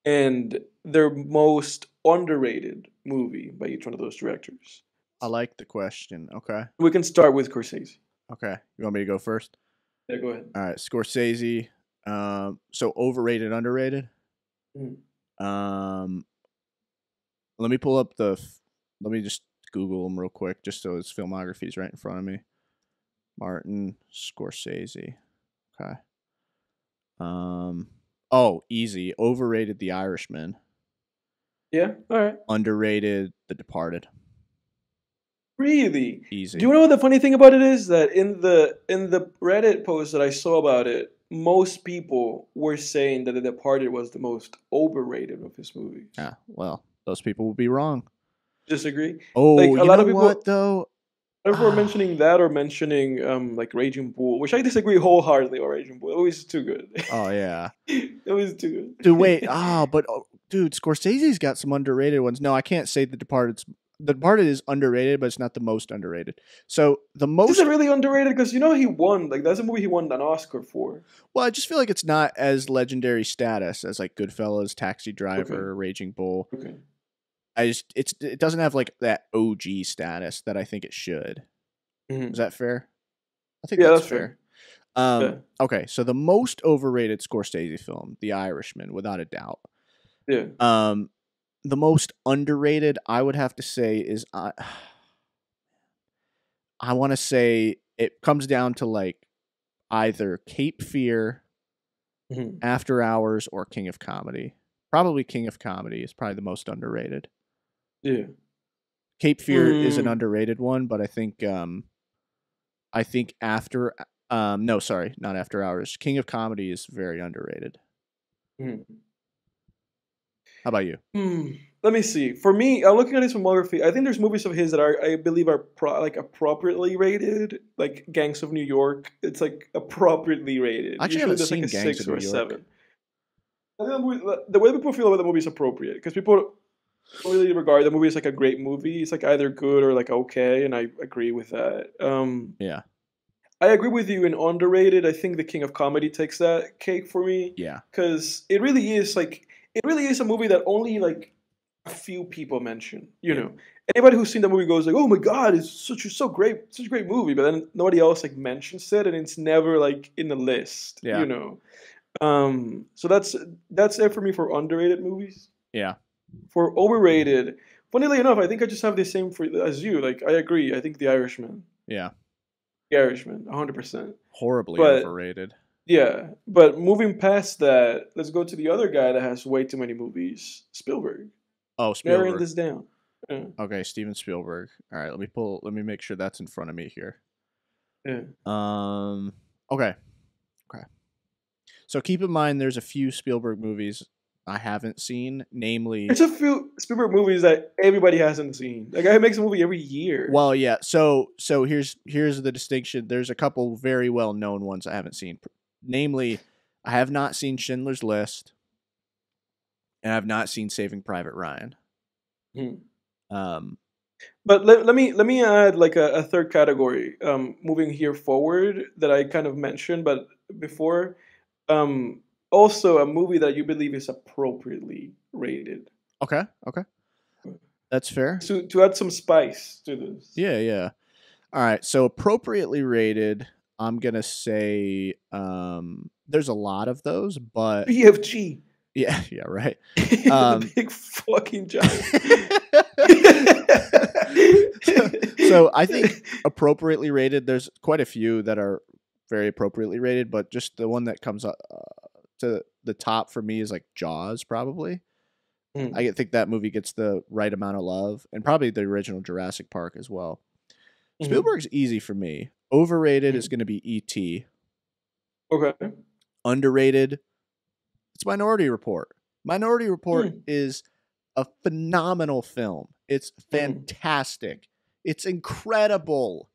and their most underrated movie by each one of those directors. I like the question. Okay. We can start with Scorsese. Okay. You want me to go first? Yeah, go ahead. All right. Scorsese. So overrated, underrated. Mm. Let me pull up let me just Google him real quick, just so his filmography is right in front of me. Martin Scorsese. Okay. Oh, easy. Overrated, The Irishman. Yeah. All right. Underrated, The Departed. Really? Easy. Do you know what the funny thing about it is? That in the Reddit post that I saw about it, most people were saying that The Departed was the most overrated of his movies. Ah, well, those people will be wrong. Disagree? Oh, Like, you know what though? People were mentioning that, or mentioning like Raging Bull, which I disagree wholeheartedly with Raging Bull. It was too good. Oh yeah. It was too good. Dude, wait. Dude, Scorsese's got some underrated ones. No, I can't say The Departed is underrated, but it's not the most underrated. So the most Is it really underrated? Because you know he won. Like, that's a movie he won an Oscar for. Well, I just feel like it's not as legendary status as like Goodfellas, Taxi Driver, Raging Bull. Okay. It doesn't have like that OG status that I think it should. Mm-hmm. Is that fair? I think that's fair. Okay, so the most overrated Scorsese film, The Irishman, without a doubt. Yeah. The most underrated, I would have to say, is I want to say it comes down to like either Cape Fear, Mm-hmm. After Hours, or King of Comedy. Probably King of Comedy is probably the most underrated. Yeah. Cape Fear is an underrated one, but I think no, sorry, not After Hours. King of Comedy is very underrated. Mm-hmm. How about you? Let me see. For me, I'm looking at his filmography. I think there's movies of his that I believe are appropriately rated, like Gangs of New York. It's like appropriately rated. I actually Usually haven't there's seen like a Gangs 6 of or a New York. 7. I think the way people feel about the movie is appropriate, because people don't really regard the movie as like a great movie. It's like either good or like okay, and I agree with that. Yeah. I agree with you in underrated. I think The King of Comedy takes that cake for me. Yeah. Because it really is a movie that only like a few people mention. You know, anybody who's seen the movie goes like, "Oh my god, it's such a great movie," but then nobody else like mentions it, and it's never like in the list. Yeah. You know. So that's it for me for underrated movies. Yeah. For overrated, funnily enough, I think I just have the same as you. Like, I agree. I think The Irishman. Yeah. The Irishman, 100%. Horribly overrated. Yeah, but moving past that, let's go to the other guy that has way too many movies, Spielberg. Oh, Spielberg. Narrowing this down. Yeah. Okay, Steven Spielberg. All right, let me make sure that's in front of me here. Yeah. Okay. So keep in mind there's a few Spielberg movies I haven't seen, namely There's a few Spielberg movies that everybody hasn't seen. The guy makes a movie every year. Well, yeah. So here's the distinction. There's a couple very well-known ones I haven't seen. Namely, I have not seen Schindler's List, and I have not seen Saving Private Ryan. But let me add like a third category. Moving here forward that I kind of mentioned, but before, also a movie that you believe is appropriately rated. Okay. That's fair. To add some spice to this. Yeah. All right. So appropriately rated, I'm gonna say there's a lot of those, but BFG. Yeah, right. Big fucking giant. So I think appropriately rated, there's quite a few that are very appropriately rated, but just the one that comes up to the top for me is like Jaws, probably. I think that movie gets the right amount of love, and probably the original Jurassic Park as well. Spielberg's easy for me. Overrated is going to be E.T. Okay. Underrated, it's Minority Report. Minority Report is a phenomenal film. It's fantastic. It's incredible.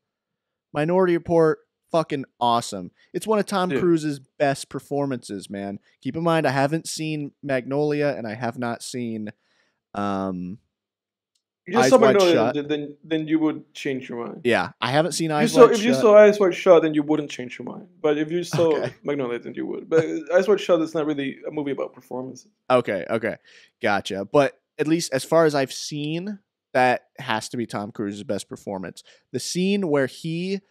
Minority Report, fucking awesome. It's one of Tom Cruise's best performances, man. Keep in mind, I haven't seen Magnolia, and I have not seen If you just Eyes saw Wide Magnolia, Shut. then you would change your mind. Yeah, I haven't seen Eyes So Wide if you Shut. saw Eyes Wide Shut, then you wouldn't change your mind. But if you saw Okay. Magnolia, then you would. But Eyes Wide Shut is not really a movie about performances. Okay, gotcha. But at least as far as I've seen, that has to be Tom Cruise's best performance. The scene where he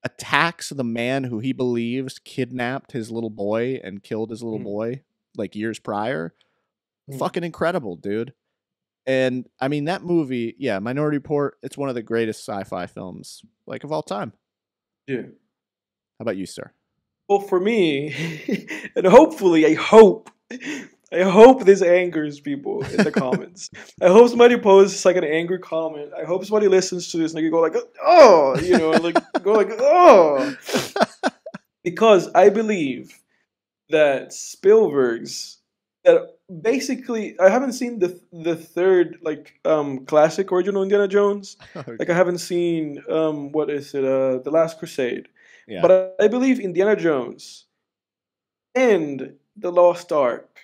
attacks the man who he believes kidnapped his little boy and killed his little boy like years prior, fucking incredible, dude. And I mean that movie, yeah, Minority Report, it's one of the greatest sci-fi films like of all time. Yeah. How about you, sir? Well, for me, and hopefully, I hope this angers people in the comments. I hope somebody posts like an angry comment. I hope somebody listens to this and they go like, oh, you know, like go like, oh, because I believe that Spielberg's that basically I haven't seen the third like classic original Indiana Jones. Okay. Like I haven't seen what is it The Last Crusade. Yeah. But I believe Indiana Jones and The Lost Ark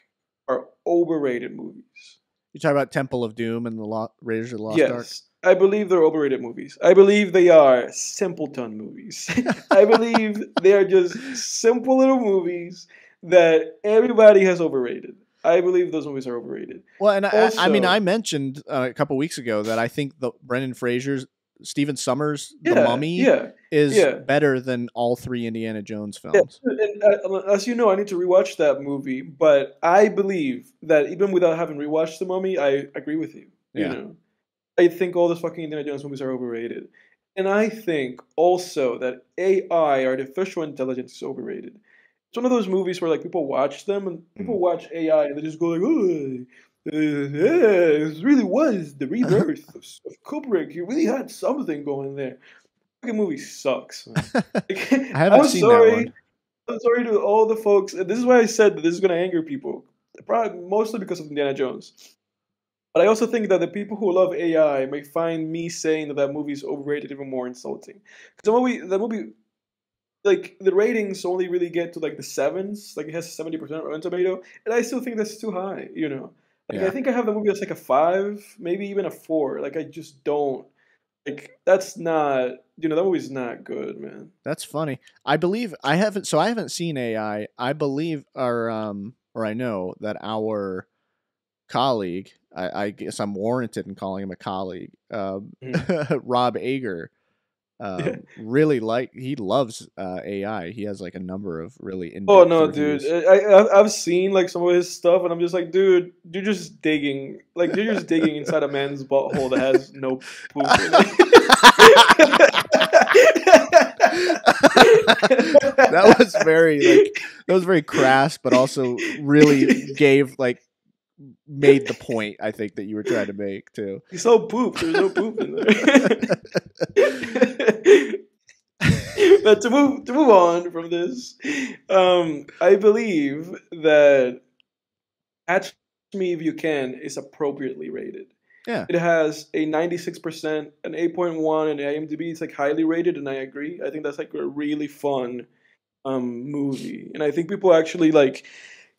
are overrated movies. You talk about Temple of Doom and the Raiders of the Lost Ark? Yes, I believe they're overrated movies. I believe they are simpleton movies. I believe they are just simple little movies that everybody has overrated. I believe those movies are overrated. Well, and Also, I mean, I mentioned a couple weeks ago that I think the Brendan Fraser's, Stephen Summers' The Mummy is better than all three Indiana Jones films. Yeah. And as you know, I need to rewatch that movie, but I believe that even without having rewatched The Mummy, I agree with you. You know, I think all those fucking Indiana Jones movies are overrated. And I think also that AI, artificial intelligence, is overrated. It's one of those movies where like people watch them and people watch AI and they just go like, oh, it really was the rebirth of Kubrick. He really had something going there. The fucking movie sucks. Like, I haven't seen that one. I'm sorry to all the folks. And this is why I said that this is going to anger people. Probably mostly because of Indiana Jones. But I also think that the people who love AI may find me saying that that movie is overrated even more insulting. Because the movie, like the ratings only really get to like the sevens. Like it has 70% Rotten Tomato, and I still think that's too high. You know, like I think I have the movie as like a 5, maybe even a 4. Like I just don't like. That's not. You know, that movie's not good, man. That's funny. I believe I haven't. So I haven't seen AI. I believe or I know that our colleague. I guess I'm warranted in calling him a colleague. Rob Ager. Really he loves AI. He has like a number of really in-depth Oh no, reviews. dude! I've seen like some of his stuff, and I'm just like, dude, you're just digging, like you're just digging inside a man's butthole that has no poop in it. That was very crass, but also really made the point I think that you were trying to make too. He saw poop. There's no poop in there. But to move on from this, I believe that Catch Me If You Can is appropriately rated. Yeah, it has a 96%, an 8.1, and IMDb. It's like highly rated, and I agree. I think that's like a really fun movie, and I think people actually like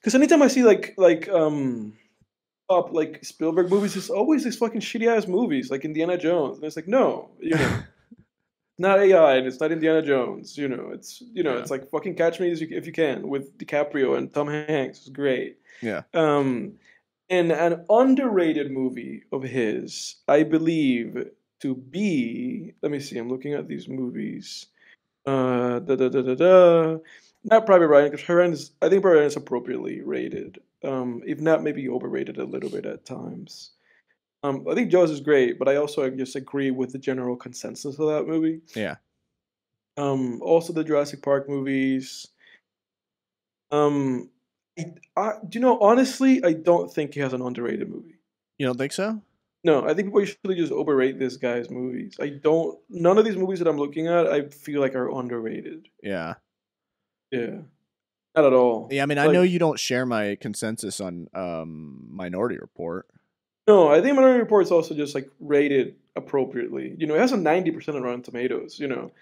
because anytime I see like Spielberg movies, there's always these fucking shitty ass movies like Indiana Jones, and it's like no, you know. Not AI and it's not Indiana Jones, you know. It's it's like fucking Catch Me If You Can with DiCaprio and Tom Hanks. It's great. Yeah. And an underrated movie of his, I believe, to be. Let me see. I'm looking at these movies. Not Private Ryan because I think Private Ryan is appropriately rated. If not, maybe overrated a little bit at times. I think Jaws is great, but I also just agree with the general consensus of that movie. Yeah. Also the Jurassic Park movies. Do you know, honestly, I don't think he has an underrated movie. You don't think so? No, I think people usually just overrate this guy's movies. None of these movies that I'm looking at, I feel like are underrated. Yeah. Yeah. Not at all. Yeah, I mean, I know you don't share my consensus on Minority Report. No, I think Minority Report is also just like rated appropriately. You know, it has a 90% on Rotten Tomatoes. You know,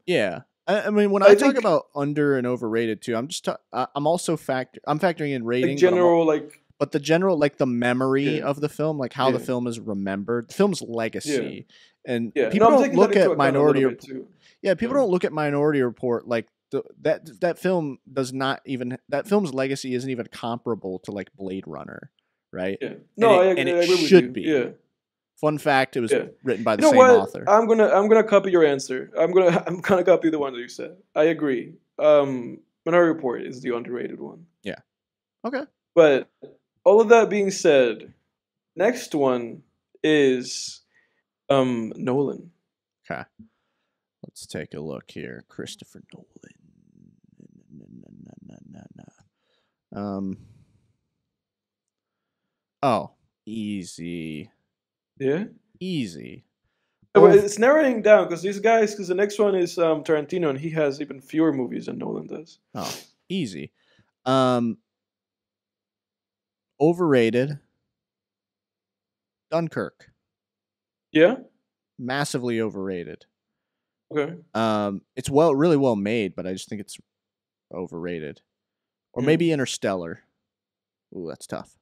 yeah. I mean, when I talk about under and overrated too, I'm just I'm also factoring in ratings. Like general like but the general, like the memory Yeah. of the film, like how the Yeah. film is remembered, the film's legacy, and Yeah. people No, I'm don't taking that look into at account a Minority little Report. bit too. Yeah, people Yeah. don't look at Minority Report like that film does not even, that film's legacy isn't even comparable to like Blade Runner, right? Yeah. No, I agree with should you. be. Yeah. Fun fact: it was Yeah. written by the You know same what? author. I'm gonna copy your answer. I'm gonna copy the one that you said. I agree. Minority Report is the underrated one. Yeah. Okay. But all of that being said, next one is Nolan. Okay. Let's take a look here. Christopher Nolan. Oh, easy. Yeah. Easy. Well, it's narrowing down because the next one is Tarantino, and he has even fewer movies than Nolan does. Oh, easy. Overrated. Dunkirk. Yeah. Massively overrated. Okay. It's really well made, but I just think it's overrated. Or maybe Interstellar. Ooh, that's tough.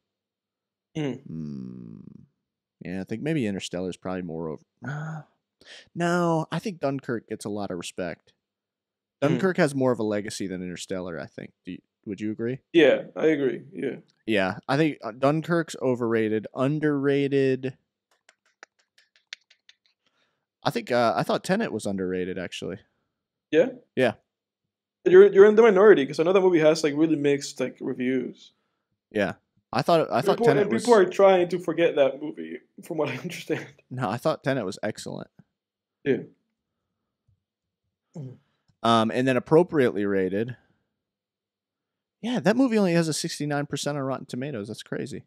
Yeah, I think maybe Interstellar is probably more over. No, I think Dunkirk gets a lot of respect. Dunkirk has more of a legacy than Interstellar, I think. Would you agree? Yeah, I agree. Yeah. Yeah, I think Dunkirk's overrated. Underrated. I think I thought Tenet was underrated, actually. Yeah. Yeah. You're in the minority because another movie has like really mixed like reviews. Yeah. I thought Tenet was. People are trying to forget that movie, from what I understand. No, I thought Tenet was excellent. Yeah. And then appropriately rated. Yeah, that movie only has a 69% on Rotten Tomatoes. That's crazy.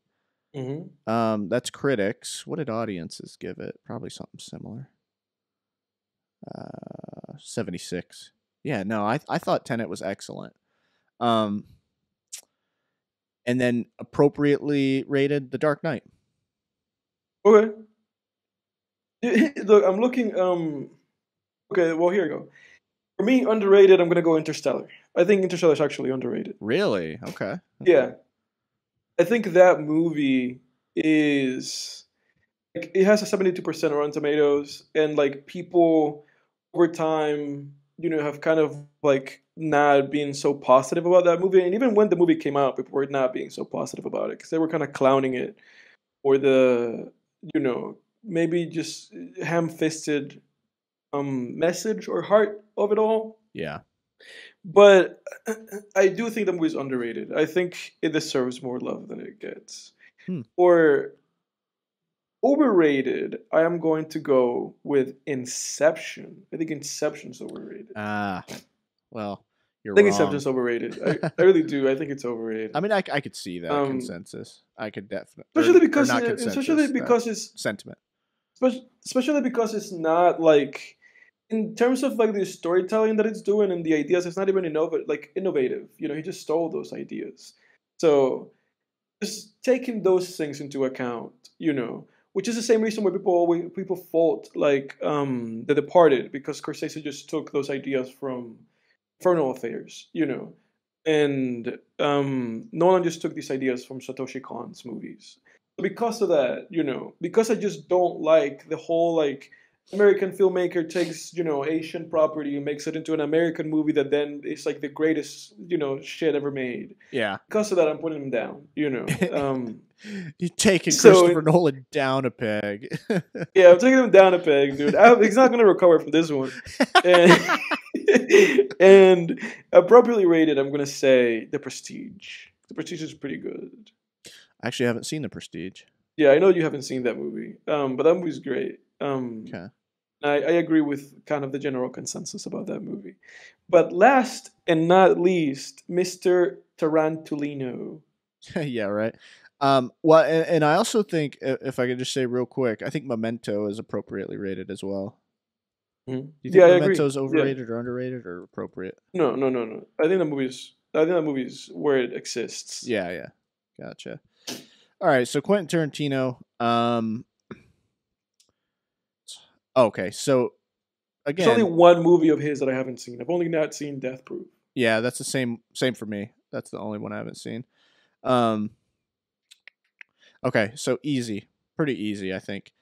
That's critics. What did audiences give it? Probably something similar. 76. Yeah, no, I thought Tenet was excellent. And then appropriately rated The Dark Knight. Okay. Look, I'm looking. Okay, well here you go. For me, underrated. I'm gonna go Interstellar. I think Interstellar is actually underrated. Really? Okay. Yeah, I think that movie is like it has a 72% on Tomatoes, and like people over time, have kind of like not been so positive about that movie. And even when the movie came out, people were not being so positive about it because they were kind of clowning it or the, maybe just ham-fisted message or heart of it all. Yeah. But I do think the movie is underrated. I think it deserves more love than it gets. Or overrated, I am going to go with Inception. I think Inception's overrated. Well, you're I think wrong. Inception's overrated. I really do. I think it's overrated. I mean, I could see that consensus. I could definitely, especially because it's sentiment. Especially because it's not like, in terms of like the storytelling that it's doing and the ideas, it's not even innovative. He just stole those ideas. So just taking those things into account, which is the same reason why people fault like The Departed, because Scorsese just took those ideas from Infernal Affairs, and Nolan just took these ideas from Satoshi Kon's movies. Because of that, because I just don't like the whole like American filmmaker takes, Asian property and makes it into an American movie that then is like the greatest, shit ever made. Yeah. Because of that, I'm putting him down, You're taking Christopher Nolan down a peg. Yeah, I'm taking him down a peg, dude. He's not going to recover from this one. And appropriately rated, I'm going to say The Prestige. The Prestige is pretty good. I actually haven't seen The Prestige. Yeah, I know you haven't seen that movie, but that movie's great. Okay. I agree with kind of the general consensus about that movie. But last and not least, Mr. Tarantino. Yeah, right. Well, and I also think, if I could just say real quick, I think Memento is appropriately rated as well. Do you think Memento's overrated or underrated or appropriate? No. I think the movie's where it exists. Yeah. Gotcha. All right, so Quentin Tarantino. Okay, so again, there's only one movie of his that I haven't seen. I've only not seen Death Proof. Yeah, that's the same for me. That's the only one I haven't seen. Okay, so easy, pretty easy, I think.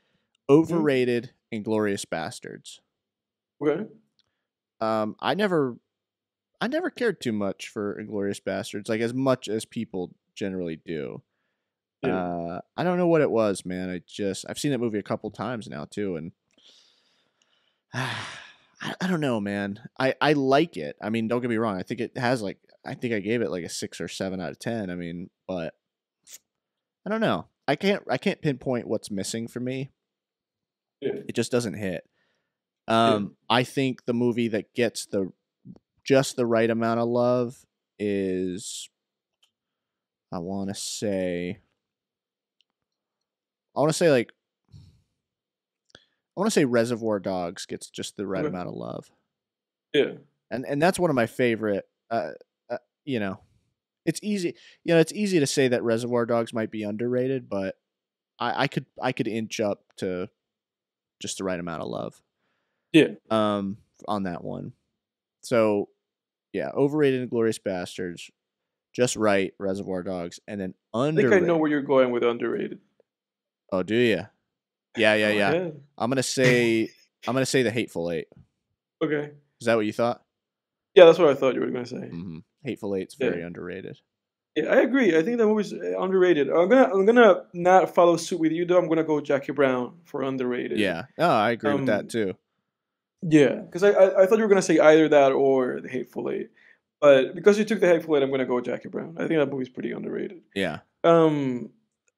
Hmm? Overrated Inglorious Bastards. Okay. I never cared too much for Inglorious Bastards, like as much as people generally do. Yeah. I don't know what it was, man. I've seen that movie a couple times now too, and I don't know, man. I like it. I mean, don't get me wrong. I think it has like I think I gave it like a 6 or 7 out of 10. I mean, but I don't know. I can't pinpoint what's missing for me. Yeah. It just doesn't hit. Yeah. I think the movie that gets just the right amount of love is I want to say I want to say like I want to say Reservoir Dogs gets just the right Okay. amount of love. Yeah. And that's one of my favorite uh you know, it's easy, it's easy to say that Reservoir Dogs might be underrated, but I could inch up to just the right amount of love Yeah. on that one. So, yeah, overrated Inglorious Bastards, just right Reservoir Dogs, and then I think I know underrated. where you're going with underrated. Oh, do you? Yeah, yeah, Go yeah. ahead. I'm going to say The Hateful 8. Okay. Is that what you thought? Yeah, that's what I thought you were gonna say. Mhm. Hateful Eight's Yeah. very underrated. Yeah, I agree. I think that movie's underrated. I'm gonna not follow suit with you though. I'm gonna go Jackie Brown for underrated. Yeah. Oh, I agree with that Um, too. yeah, because I thought you were gonna say either that or The Hateful Eight, but because you took The Hateful Eight, I'm gonna go Jackie Brown. I think that movie's pretty underrated. Yeah. Um,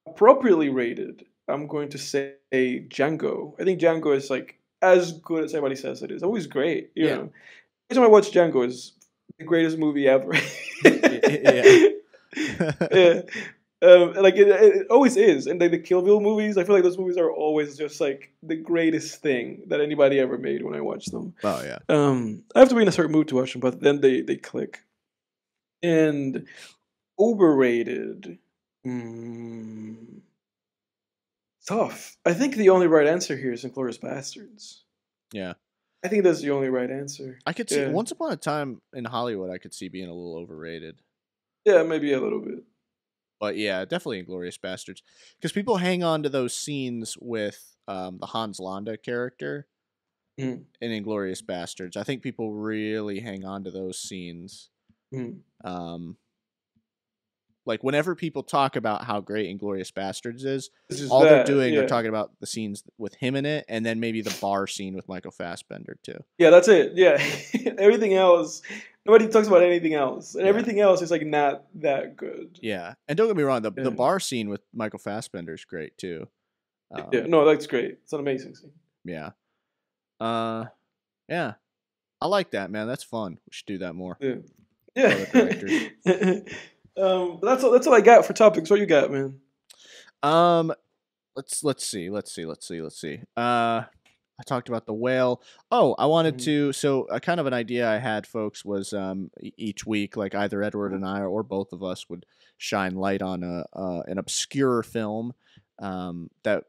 Appropriately rated, I'm going to say Django. I think Django is like as good as everybody says it is. Always great, you Yeah. know. Every time I watch Django, is the greatest movie ever. Yeah. Yeah. Like it always is, and like the Kill Bill movies, I feel like those movies are always just like the greatest thing that anybody ever made when I watch them. Oh, yeah. I have to be in a certain mood to watch them, but then they click. And overrated, mm, tough. I think the only right answer here is Inglourious Bastards. Yeah. I think that's the only right answer. I could see Yeah, Once Upon a Time in Hollywood, I could see being a little overrated. yeah, maybe a little bit. But yeah, definitely Inglorious Bastards. Because people hang on to those scenes with the Hans Landa character Mm, in Inglorious Bastards. I think people really hang on to those scenes. mm. Um, like whenever people talk about how great Inglorious Bastards is, It's just all they're that, doing are yeah. talking about the scenes with him in it, and then maybe the bar scene with Michael Fassbender too. Yeah, that's it. Yeah, everything else, nobody talks about anything else, and Yeah, everything else is like not that good. yeah. And don't get me wrong, the Yeah, bar scene with Michael Fassbender is great too. yeah. Um, No, that's great. It's an amazing scene. yeah. Uh, yeah. I like that, man. That's fun. We should do that more. Yeah, Other directors. yeah. But that's all I got for topics. What you got, man? Um, let's see. I talked about the whale. Oh, I wanted Mhm. to. So, kind of an idea I had, folks, was each week, like either Edward and I or both of us would shine light on an obscure film that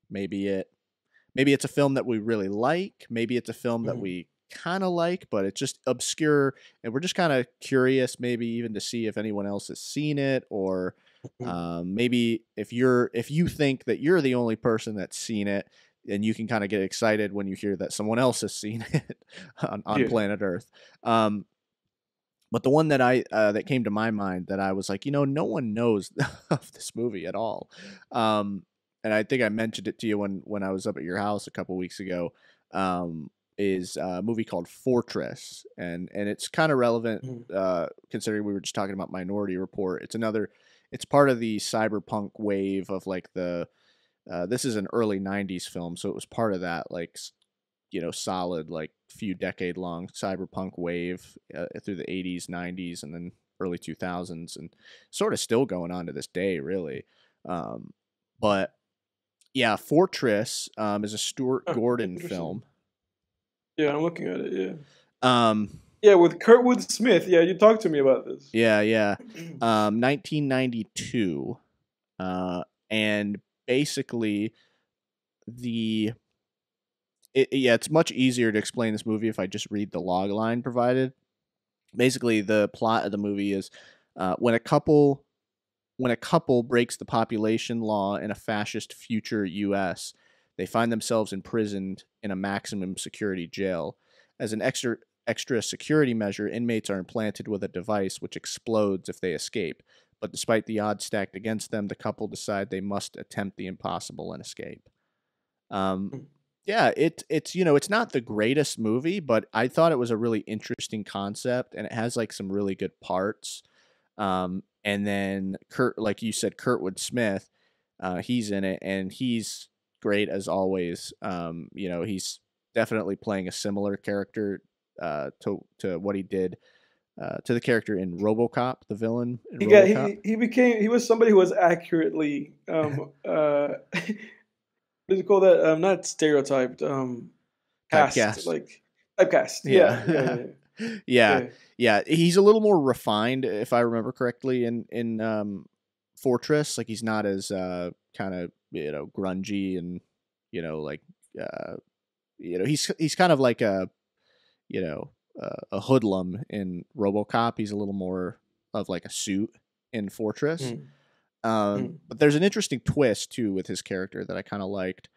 maybe it's a film that we really like. Maybe it's a film that Mhm. we kind of like, but it's just obscure, and we're just kind of curious, maybe even to see if anyone else has seen it, or Mhm. maybe if you think that you're the only person that's seen it, and you can kind of get excited when you hear that someone else has seen it on Yeah. planet Earth. Um, but the one that came to my mind that I was like, no one knows of this movie at all. Um, and I think I mentioned it to you when I was up at your house a couple weeks ago. Is a movie called Fortress, and it's kind of relevant Mhm. considering we were just talking about Minority Report. It's part of the cyberpunk wave of like this is an early '90s film, so it was part of that like solid like few decade long cyberpunk wave through the '80s, '90s, and then early 2000s, and sort of still going on to this day, really. But yeah, Fortress is a Stuart Huh, Gordon interesting. film. Yeah, I'm looking at it. Yeah. Um, Yeah, with Kurtwood Smith. Yeah, you talked to me about this. yeah. 1992, and basically the it's much easier to explain this movie if I just read the log line provided. Basically, the plot of the movie is when a couple when a couple breaks the population law in a fascist future U.S., they find themselves imprisoned in a maximum security jail. As an extra security measure, inmates are implanted with a device which explodes if they escape. But despite the odds stacked against them, the couple decide they must attempt the impossible and escape. Yeah, it's it's not the greatest movie, but I thought it was a really interesting concept, and it has like some really good parts. And then Kurt, like you said, Kurtwood Smith, he's in it, and he's great as always. He's definitely playing a similar character to what he did to the character in RoboCop, the villain in RoboCop. He was somebody who was accurately what do you call that? Not stereotyped. Cast Typecast. like typecast. Yeah. He's a little more refined, if I remember correctly, in Fortress. Like he's not as kind of grungy and he's kind of like a hoodlum in RoboCop. He's a little more of like a suit in Fortress. But there's an interesting twist too with his character that I kind of liked.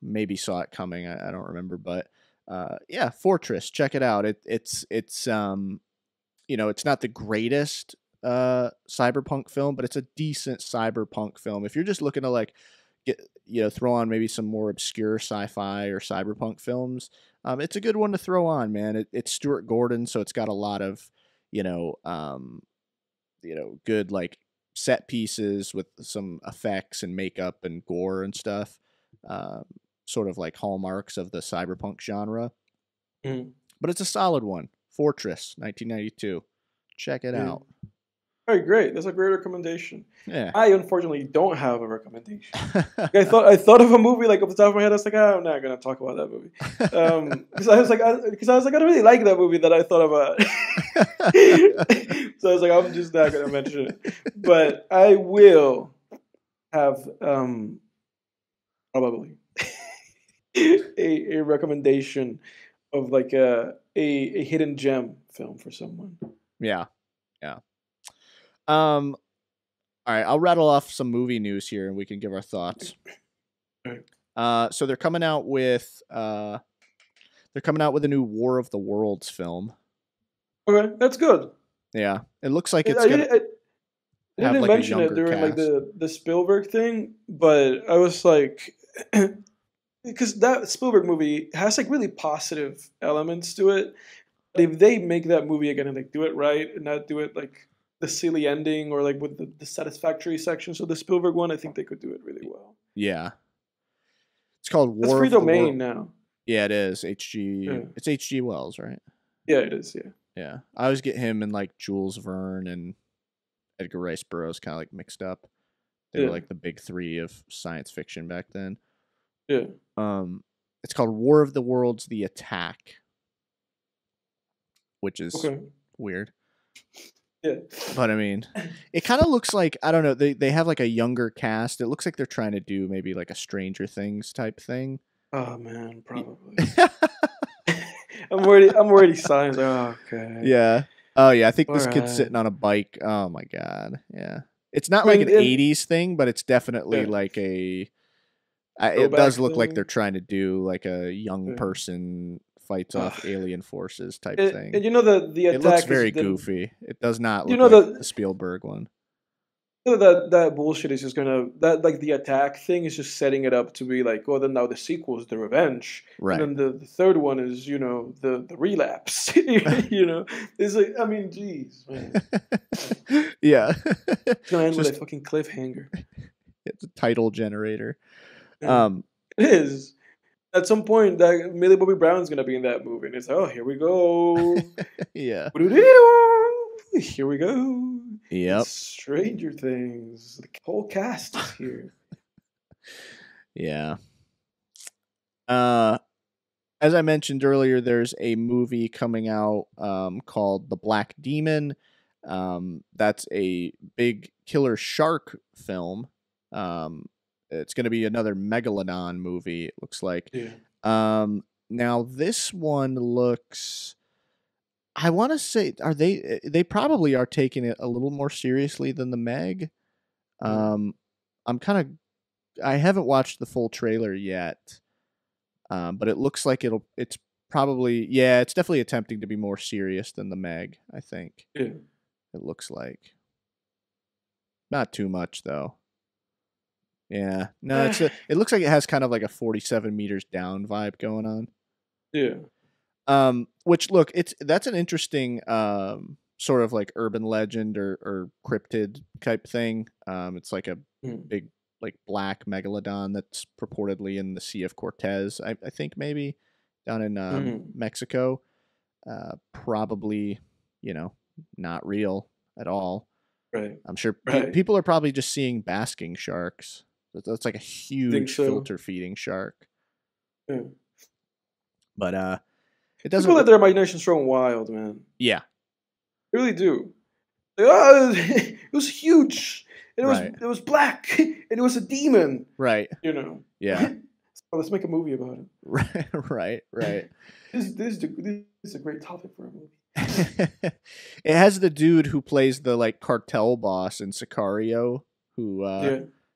Maybe saw it coming. I don't remember, but Fortress. Check it out. It's not the greatest cyberpunk film, but it's a decent cyberpunk film. If you're just looking to like throw on maybe some more obscure sci-fi or cyberpunk films, it's a good one to throw on, man. It's Stuart Gordon, so it's got a lot of good like set pieces with some effects and makeup and gore and stuff, sort of like hallmarks of the cyberpunk genre. But it's a solid one. Fortress, 1992. Check it out. All right, great. That's a great recommendation. Yeah. I unfortunately don't have a recommendation. I thought of a movie like off the top of my head. I was like, I'm not gonna talk about that movie because I was like, I don't really like that movie that I thought about. So I was like, I'm just not gonna mention it. But I will have probably a recommendation of like a hidden gem film for someone. Yeah. All right, I'll rattle off some movie news here, and we can give our thoughts. So they're coming out with a new War of the Worlds film. Okay, that's good. Yeah, it looks like it's I gonna. I didn't mention it during like the Spielberg thing, but I was like, because that Spielberg movie has like really positive elements to it. But if they make that movie again and like do it right and not do it like the silly ending or like with the satisfactory sections of the Spielberg one, I think they could do it really well. Yeah, it's called War. It's free domain now. Yeah, it is. HG. Yeah. It's HG Wells, right? Yeah, it is. Yeah. I always get him and like Jules Verne and Edgar Rice Burroughs kind of like mixed up. They were like the big three of science fiction back then. Yeah. It's called War of the Worlds: The Attack, which is weird. Yeah. But I mean, it kind of looks like, I don't know, they have like a younger cast. It looks like they're trying to do maybe like a Stranger Things type thing. Oh man, probably. I'm already signed. Oh, okay. Yeah. Oh yeah, I think this kid's sitting on a bike. Oh my god. Yeah. It's not like an 80s thing, but it's definitely like it does look like they're trying to do like a young person fights off alien forces type thing. And you know the attack, it looks very goofy. It does not look like the Spielberg one. You know that bullshit is just like the attack thing is just setting it up to be like, oh, then now the sequel is the revenge, right? And then the third one is the relapse. It's like, I mean, geez, man. Yeah, it's gonna end with a fucking cliffhanger. It's a title generator. It is. At some point, that Millie Bobby Brown's gonna be in that movie, and it's like, oh, here we go. Yeah. Here we go. Yep. Stranger Things. The whole cast is here. Yeah. As I mentioned earlier, there's a movie coming out called The Black Demon. That's a big killer shark film. It's going to be another Megalodon movie, it looks like. Yeah. Now, this one looks... I want to say, are they probably are taking it a little more seriously than the Meg. I'm kind of, I haven't watched the full trailer yet, but it looks like it's probably, yeah, it's definitely attempting to be more serious than the Meg, I think. Yeah. It looks like. Not too much though. Yeah. No, it looks like it has kind of like a 47 meters down vibe going on. Yeah. Which look, that's an interesting sort of like urban legend or cryptid type thing. It's like a big like black megalodon that's purportedly in the Sea of Cortez, I think maybe down in Mexico. Probably, not real at all. Right. I'm sure people are probably just seeing basking sharks. That's like a huge filter feeding shark. Yeah. But it doesn't people let their imaginations run wild, man. Yeah. They really do. It was huge. It was black and it was a demon. Right. Yeah. So let's make a movie about it. Right. This is a great topic for a movie. It has the dude who plays the like cartel boss in Sicario, who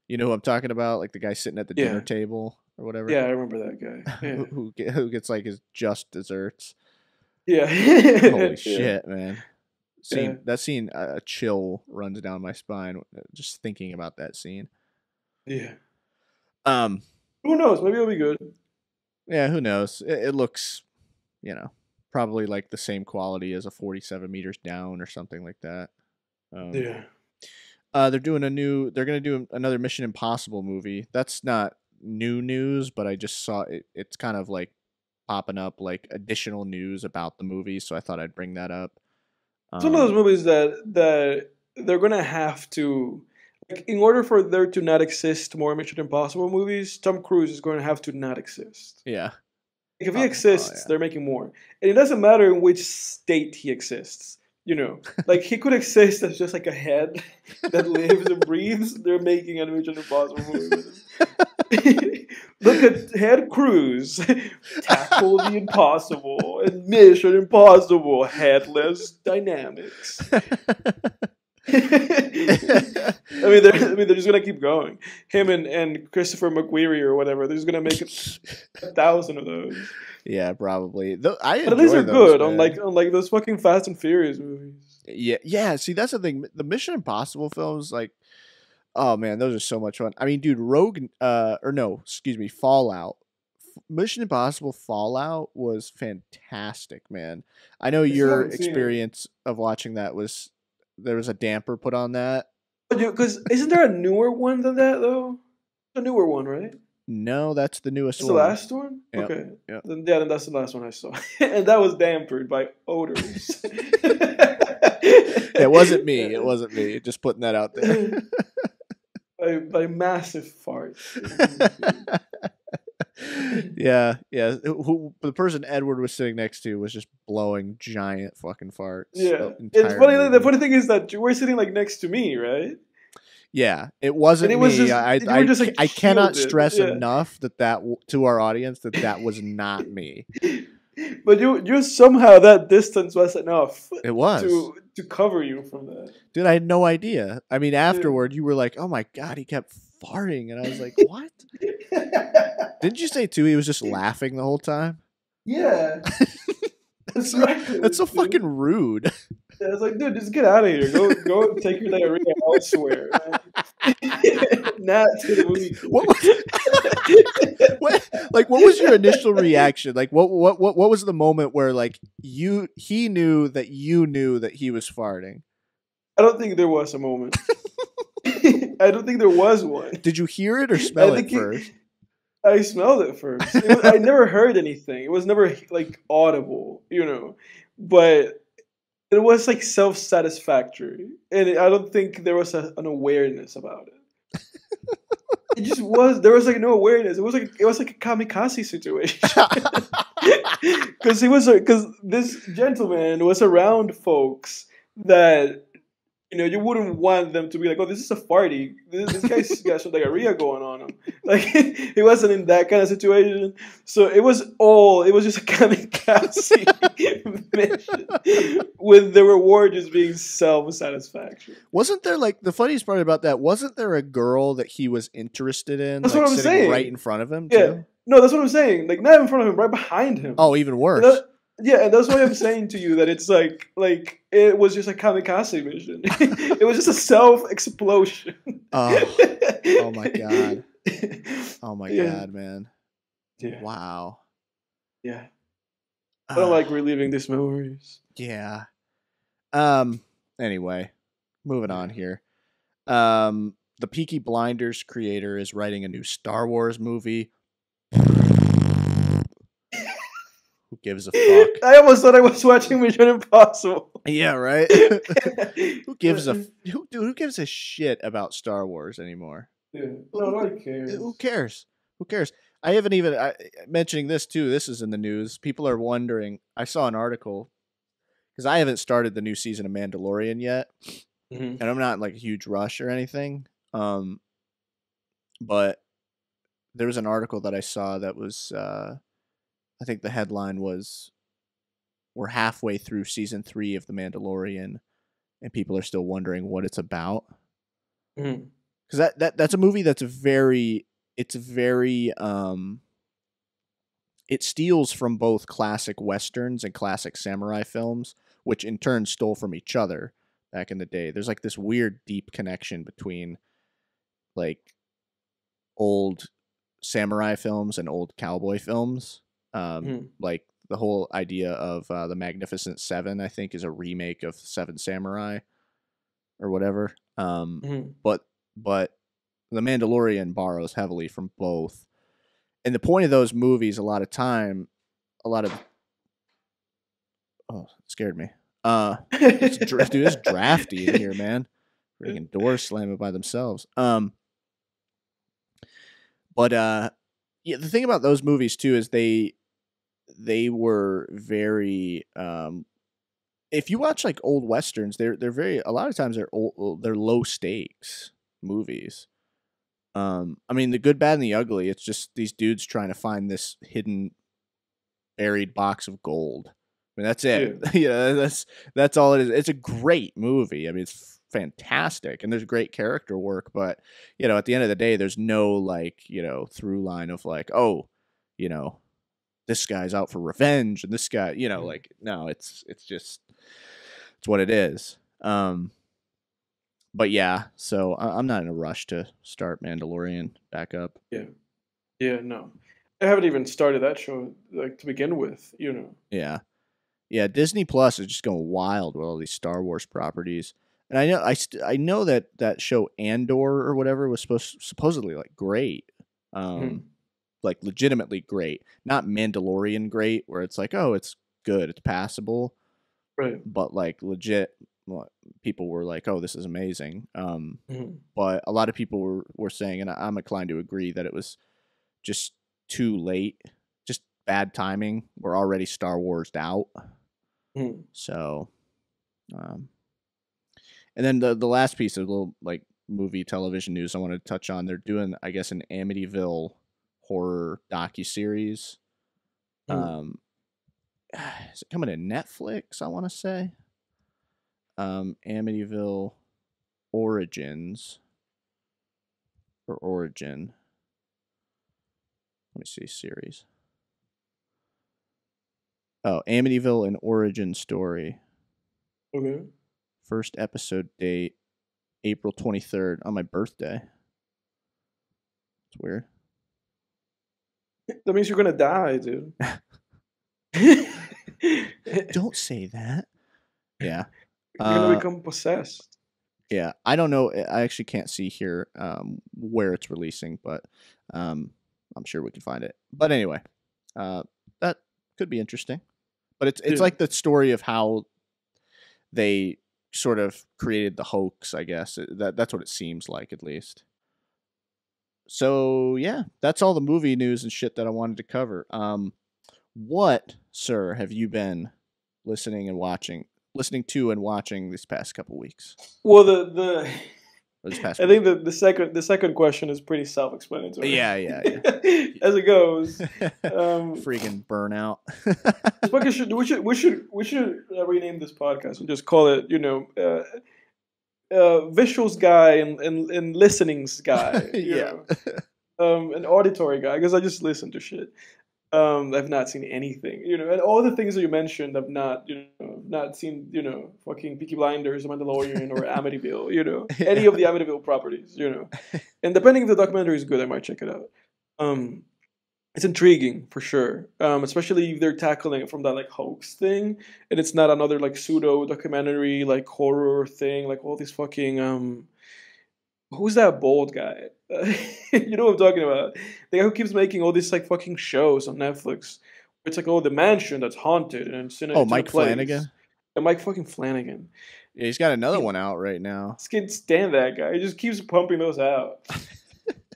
you know who I'm talking about, like the guy sitting at the dinner table or whatever. Yeah, I remember that guy. Yeah. who gets like his just desserts. Yeah. Holy shit, man. That scene, a chill runs down my spine just thinking about that scene. Yeah. Who knows? Maybe it'll be good. Yeah, who knows? It looks, probably like the same quality as a 47 meters down or something like that. Yeah. They're going to do another Mission Impossible movie. That's not new news, but I just saw it. It's kind of like popping up like additional news about the movie, so I thought I'd bring that up. It's one of those movies that they're going to have to, like, in order for there to not exist more Mission Impossible movies, Tom Cruise is going to have to not exist. Yeah. Like, if he exists, they're making more. And it doesn't matter in which state he exists. Like, he could exist as just like a head that lives and breathes. They're making a Mission Impossible movie with him. Look at Ted Cruz tackle the impossible and Mission Impossible headless dynamics. They're just gonna keep going. Him and Christopher McQuarrie or whatever. They're just gonna make 1,000 of those. Yeah, probably. But at least they're good, unlike those fucking Fast and Furious movies. Yeah. See, that's the thing. The Mission Impossible films, like, oh man, those are so much fun. I mean, dude, Fallout. Mission Impossible Fallout was fantastic, man. I know your experience of watching that was there was a damper put on that. Because isn't there a newer one than that though? A newer one, right? No, that's the newest one. The last one? Yep. Okay. Yep. Then that's the last one I saw. And that was dampered by odors. It wasn't me. Just putting that out there. by massive farts. Yeah. The person Edward was sitting next to was just blowing giant fucking farts. Yeah. It's funny. The funny thing is that you were sitting like next to me, right? Yeah, it wasn't me. I cannot stress enough that to our audience that was not me. But you somehow that distance was enough. It was to cover you from that. Dude, I had no idea. I mean, afterward, you were like, "Oh my god, he kept farting," and I was like, "What?" Didn't you say too? He was just laughing the whole time. Yeah, that's right. That's so fucking rude. Yeah, it's like, dude, just get out of here. Go take your diarrhea elsewhere. Not to the movie. What was your initial reaction? Like, what was the moment where like he knew that you knew that he was farting? I don't think there was a moment. I don't think there was one. Did you hear it or smell it first? I smelled it first. I never heard anything. It was never like audible, but it was like self-satisfactory, and I don't think there was an awareness about it. It just was. There was like no awareness. It was like a kamikaze situation. Because this gentleman was around folks that You know, you wouldn't want them to be like, "Oh, this is a party. This guy's got some diarrhea going on him." Like he wasn't in that kind of situation. So it was just a kamikaze mission, with the reward just being self-satisfaction. Wasn't there like the funniest part about that? Wasn't there a girl that he was interested in, That's like what I'm sitting saying. right in front of him? Yeah, Too? no, that's what I'm saying. Like not in front of him, right behind him. Oh, even And worse. yeah, and that's why I'm saying to you that it's like it was just a kamikaze mission. It was just a self-explosion. Oh my god. Oh my Yeah. god, man. Yeah. Wow. Yeah. I don't like reliving these memories. Yeah. Anyway, moving on here. The Peaky Blinders creator is writing a new Star Wars movie. Who gives a fuck? I almost thought I was watching Mission Impossible. Yeah, right. Who gives a shit about Star Wars anymore? Yeah. No, nobody cares. Who cares? Who cares? I haven't even mentioning this too. This is in the news. People are wondering. I saw an article because I haven't started the new season of Mandalorian yet, and I'm not in like a huge rush or anything. But there was an article that I saw that was, I think the headline was, "We're halfway through season 3 of The Mandalorian, and people are still wondering what it's about." Because that's a movie that's very it steals from both classic westerns and classic samurai films, which in turn stole from each other back in the day. There's like this weird deep connection between like old samurai films and old cowboy films. Like the whole idea of the Magnificent Seven, I think, is a remake of Seven Samurai or whatever. But The Mandalorian borrows heavily from both. And the point of those movies, oh, it scared me. Dude, it's drafty in here, man. Freaking doors slamming by themselves. But yeah, the thing about those movies too is they were very if you watch like old westerns, they're very, a lot of times they're low stakes movies. I mean, The Good, Bad, and the Ugly, it's just these dudes trying to find this hidden buried box of gold. I mean, that's it. Yeah. That's all it is. It's a great movie. I mean, it's fantastic, and there's great character work, but at the end of the day, there's no like, through line of like, oh, this guy's out for revenge, and this guy, like, no, it's just, it's what it is. But yeah, so I'm not in a rush to start Mandalorian back up. Yeah, no. I haven't even started that show, like, to begin with, Yeah. Yeah, Disney Plus is just going wild with all these Star Wars properties. And I know that show Andor or whatever was supposedly like great. Like legitimately great. Not Mandalorian great, where it's like, oh, it's good, it's passable. Right. But like legit, people were like, oh, this is amazing. But a lot of people were saying, and I'm inclined to agree, that it was just too late, just bad timing. We're already Star Wars'd out. So, and then the last piece of little like movie television news I wanted to touch on, they're doing, I guess, an Amityville horror docuseries. Is it coming to Netflix, I want to say? Amityville Origins or Origin. Let me see, series. Oh, Amityville, an origin story. Okay. First episode date, April 23rd, on my birthday. It's weird. That means you're gonna die, dude. Don't say that. Yeah. You're gonna become possessed. Yeah, I don't know. I actually can't see here where it's releasing, but I'm sure we can find it. But anyway, that could be interesting. But it's like the story of how they sort of created the hoax, I guess. That's what it seems like, at least. So yeah, that's all the movie news and shit that I wanted to cover. What, sir, have you been listening and watching listening to and watching these past couple weeks? Well, the Or this past I week? think the second question is pretty self-explanatory. Yeah. As it goes. Freaking burnout. This podcast we should rename this podcast and just call it, visuals guy and listenings guy. Yeah. An auditory guy, because I just listen to shit. I've not seen anything, and all the things that you mentioned, I've not seen, fucking Peaky Blinders, or Mandalorian, or Amityville, any of the Amityville properties, and depending if the documentary is good, I might check it out. It's intriguing for sure, especially if they're tackling it from that like hoax thing, and it's not another like pseudo documentary like horror thing, like all these fucking who's that bald guy? You know what I'm talking about? The guy who keeps making all these like fucking shows on Netflix. It's like, oh, the mansion that's haunted and it's in a Mike Flanagan. And Mike fucking Flanagan. Yeah, he's got another one out right now. I can't stand that guy. He just keeps pumping those out.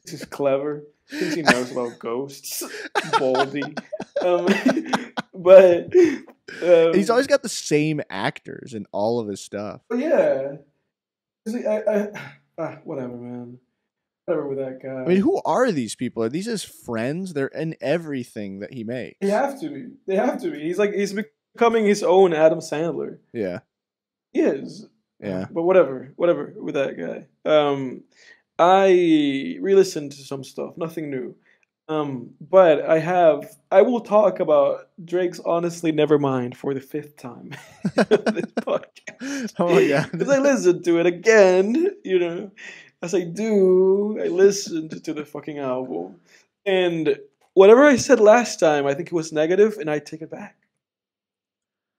This is clever. Thinks he knows about ghosts. Baldy. But he's always got the same actors in all of his stuff. Yeah. Whatever, man. Whatever with that guy. I mean, who are these people? Are these his friends? They're in everything that he makes. They have to be. They have to be. He's becoming his own Adam Sandler. Yeah. He is. Yeah. But whatever with that guy. I re-listened to some stuff, nothing new. But I will talk about Drake's Honestly Nevermind for the 5th time on this podcast. Oh my god. Because I listened to it again, as I do, I listened to the fucking album. And whatever I said last time, I think it was negative, and I take it back.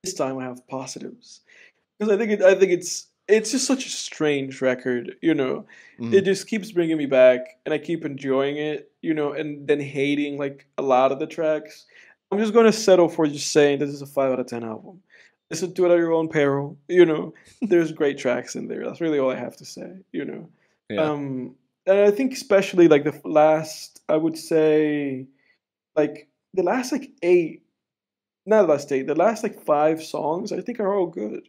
This time I have positives. Because I think it's just such a strange record, Mm-hmm. It just keeps bringing me back, and I keep enjoying it, and then hating like a lot of the tracks. I'm just gonna settle for just saying this is a 5 out of 10 album. Listen to it at your own peril, There's great tracks in there. That's really all I have to say, Yeah. And I think especially like the last, I would say, like the last like 8, not the last 8, the last like 5 songs, I think are all good.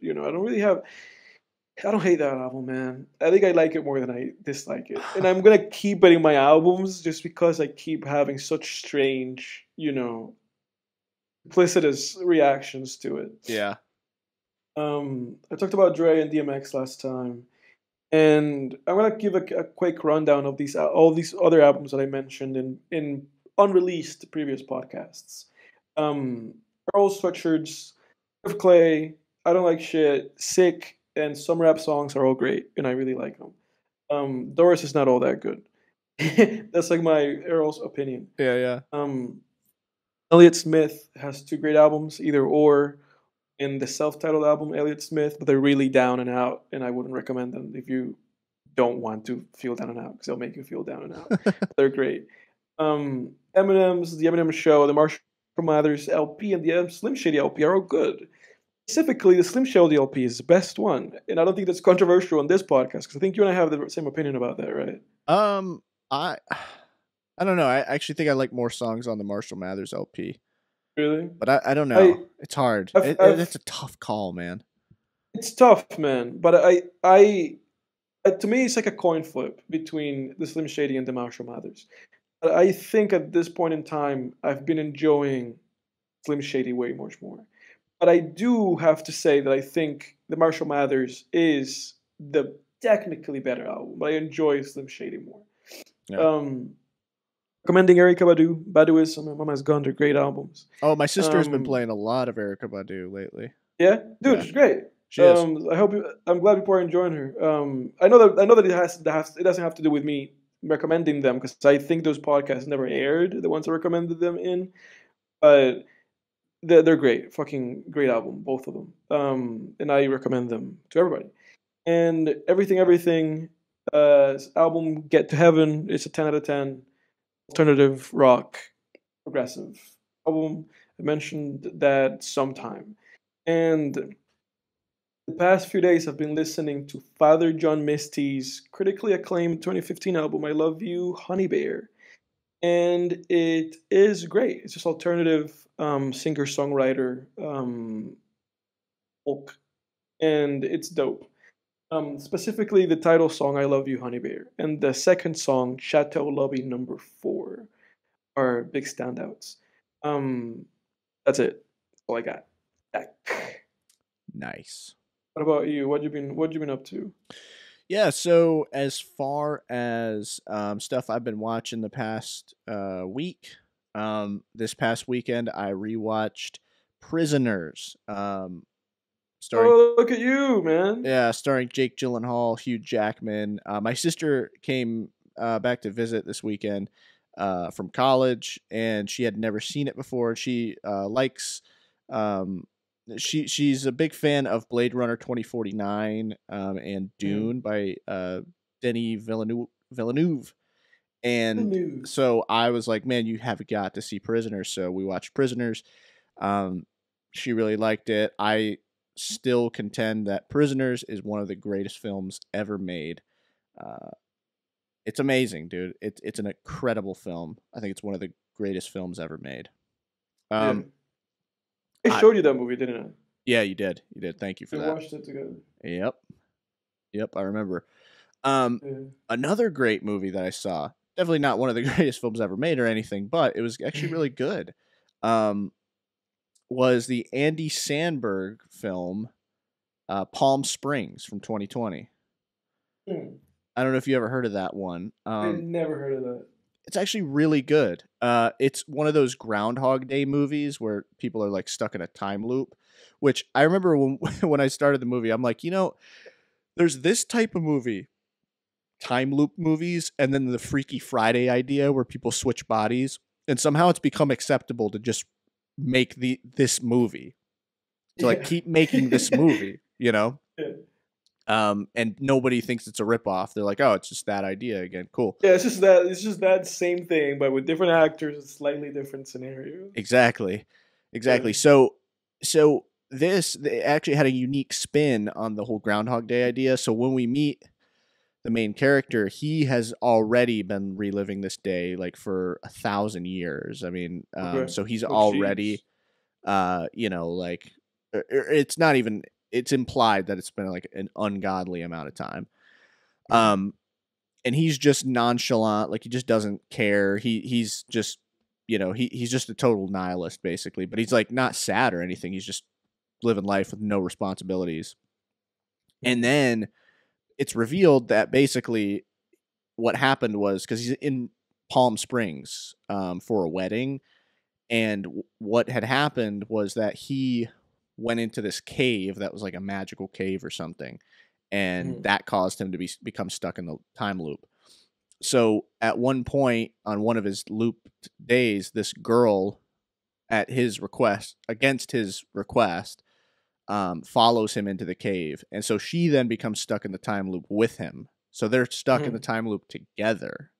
I don't hate that album, man. I think I like it more than I dislike it. And I'm going to keep it in my albums just because I keep having such strange, duplicitous reactions to it. Yeah. I talked about Dre and DMX last time. And I'm going to give a quick rundown of all these other albums that I mentioned in unreleased previous podcasts. Earl Sweatshirts, of Clay, I Don't Like Shit, Sick, and some rap songs are all great, and I really like them. Doris is not all that good. That's like my Earl's opinion. Yeah. Elliott Smith has 2 great albums, Either Or, and the self-titled album, Elliott Smith, but they're really down and out, and I wouldn't recommend them if you don't want to feel down and out, because they'll make you feel down and out. They're great. Eminem's The Eminem Show, the Marshall Mathers LP, and the Slim Shady LP are all good. Specifically, the Slim Shady LP is the best one, and I don't think that's controversial on this podcast, because I think you and I have the same opinion about that, right? I don't know. I actually think I like more songs on the Marshall Mathers LP. Really? But I don't know. It's hard. It's a tough call, man. It's tough, man. But I to me, it's like a coin flip between the Slim Shady and the Marshall Mathers. I think at this point in time, I've been enjoying Slim Shady way much more. But I do have to say that I think the Marshall Mathers is the technically better album. But I enjoy Slim Shady more. Yeah. Recommending Erykah Badu's My Mama's Gone. They're great albums. Oh, my sister's been playing a lot of Erykah Badu lately. Yeah, dude, Yeah. she's great. She is. I'm glad people are enjoying her. I know that it doesn't have to do with me recommending them, because I think those podcasts never aired, the ones I recommended them in. But they're great, fucking great album, both of them. And I recommend them to everybody. And Everything album Get to Heaven, it's a 10 out of 10. Alternative rock, progressive album. I mentioned that sometime. And the past few days I've been listening to Father John Misty's critically acclaimed 2015 album, I Love You, Honey Bear. And it is great. It's just alternative singer-songwriter folk and it's dope. Specifically, the title song "I Love You, Honey Bear" and the second song "Chateau Lobby Number 4" are big standouts. Um, that's it. That's all I got. Dak. Nice. What about you? What you been up to? Yeah, so as far as stuff I've been watching the past week, this past weekend I rewatched Prisoners, starring Oh, look at you, man. starring Jake Gyllenhaal, Hugh Jackman. My sister came back to visit this weekend from college, and she had never seen it before. She likes um, she's a big fan of Blade Runner 2049 and Mm. Dune by Denis Villeneuve. The And news. so I was like, man, you have got to see Prisoners. So we watched Prisoners. Um, she really liked it. I still contend that Prisoners is one of the greatest films ever made. Uh, it's amazing, dude. It's an incredible film. I think it's one of the greatest films ever made. Yeah, Um, I I showed you that movie, didn't Yeah, you did. You did. Thank you I? for We that. watched it together. Yep. Yep, I remember. Um, Yeah. Another great movie that I saw. Definitely not one of the greatest films ever made or anything, but it was actually really good. Um, was the Andy Samberg film Palm Springs from 2020. Hmm. I don't know if you ever heard of that one. I had never heard of that. It's actually really good. It's one of those Groundhog Day movies where people are like stuck in a time loop, which I remember when when I started the movie, I'm like, there's this type of movie, time loop movies, and then the Freaky Friday idea where people switch bodies, and somehow it's become acceptable to just make this movie, to like Yeah. keep making this movie, Yeah. and nobody thinks it's a ripoff. They're like, oh, it's just that idea again. Cool. Yeah, it's just that same thing, but with different actors and slightly different scenarios. Exactly. Yeah. Exactly. So this they actually had a unique spin on the whole Groundhog Day idea. So when we meet the main character, he has already been reliving this day like for 1,000 years. I mean, Okay. so he's Oh, jeez. already, like it's not even. It's implied that it's been like an ungodly amount of time. Mm. Um, and he's just nonchalant, like he just doesn't care. He's just he's just a total nihilist basically, but he's like not sad or anything. He's just living life with no responsibilities. And Mm. then it's revealed that basically what happened was because he's in Palm Springs for a wedding, and what had happened was that he went into this cave that was like a magical cave or something, and Mm. that caused him to become stuck in the time loop. So at one point on one of his looped days, this girl, at his request, against his request, follows him into the cave, and so she then becomes stuck in the time loop with him. So they're stuck in the Mm. time loop together.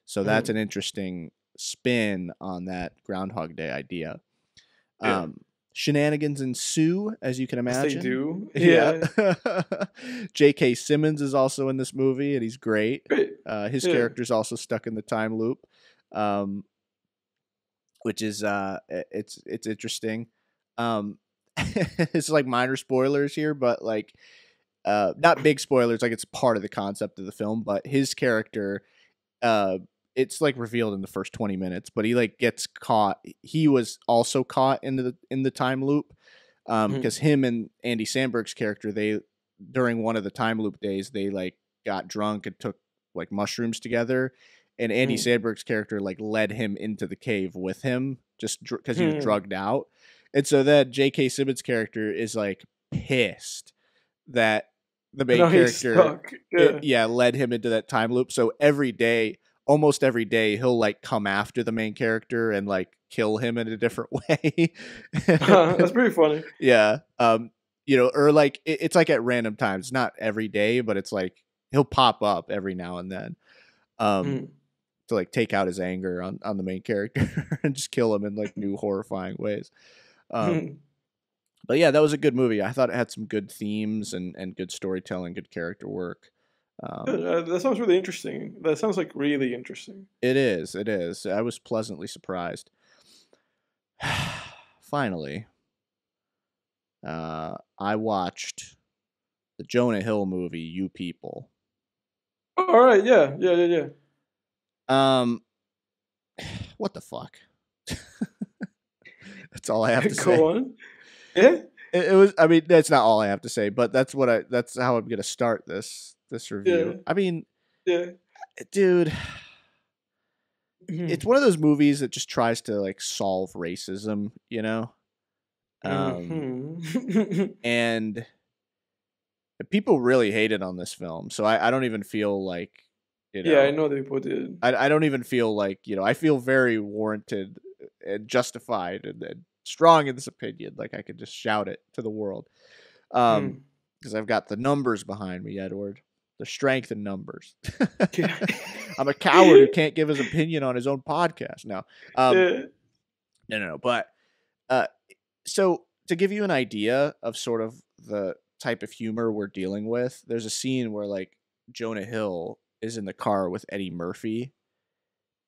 So that's Mm. an interesting spin on that Groundhog Day idea. Yeah. Um, Shenanigans ensue, as you can Yes, they imagine. do. Yeah. Yeah. J.K. Simmons is also in this movie, and he's great. Great. His Yeah. character's also stuck in the time loop, um, which is it's interesting. Um, it's like minor spoilers here, but like not big spoilers. Like it's part of the concept of the film. But his character, uh, it's like revealed in the first 20 minutes, but he like gets caught. He was also caught in the time loop Mm. because him and Andy Samberg's character, they during one of the time loop days, they like got drunk and took like mushrooms together, and Andy Mm. Samberg's character like led him into the cave with him just because he was Mm. drugged out, and so that J.K. Simmons character is like pissed that the And main now he's character, stuck. Yeah. led him into that time loop. So every day, almost every day, he'll like come after the main character and like kill him in a different way. That's pretty funny. Yeah. Or like it's like at random times, not every day, but it's like he'll pop up every now and then. Um, Mm. to like take out his anger on the main character and just kill him in like new horrifying ways. Um, but yeah, that was a good movie. I thought it had some good themes and good storytelling, good character work. Good. That sounds really interesting. That sounds like really interesting. It is. It is. I was pleasantly surprised. Finally, I watched the Jonah Hill movie, You People. All right, yeah. What the fuck? That's all I have to say. Go on. Yeah. It was. I mean, that's not all I have to say, but that's how I'm gonna start this review. Yeah. I mean, Yeah. dude, Mhm. it's one of those movies that just tries to like solve racism, you know. Mhm. And people really hated on this film, so I don't even feel like, you know. Yeah, I know the people did. I don't even feel like, you know, I feel very warranted and justified and strong in this opinion. Like I could just shout it to the world. Because I've got the numbers behind me, Edward. The strength in numbers. Yeah. I'm a coward who can't give his opinion on his own podcast. No. Yeah. No. But so to give you an idea of sort of the type of humor we're dealing with, there's a scene where like Jonah Hill is in the car with Eddie Murphy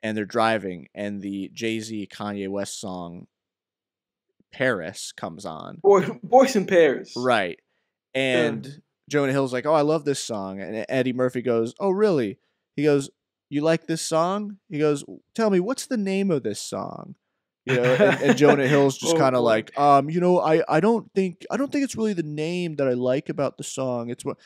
and they're driving and the Jay-Z Kanye West song Paris comes on. Boys in Paris. Right. And Jonah Hill's like, "Oh, I love this song." And Eddie Murphy goes, "Oh, really?" He goes, "You like this song?" He goes, "Tell me, what's the name of this song?" You know, and Jonah Hill's just kind of like, you know, I don't think it's really the name that I like about the song. It's what,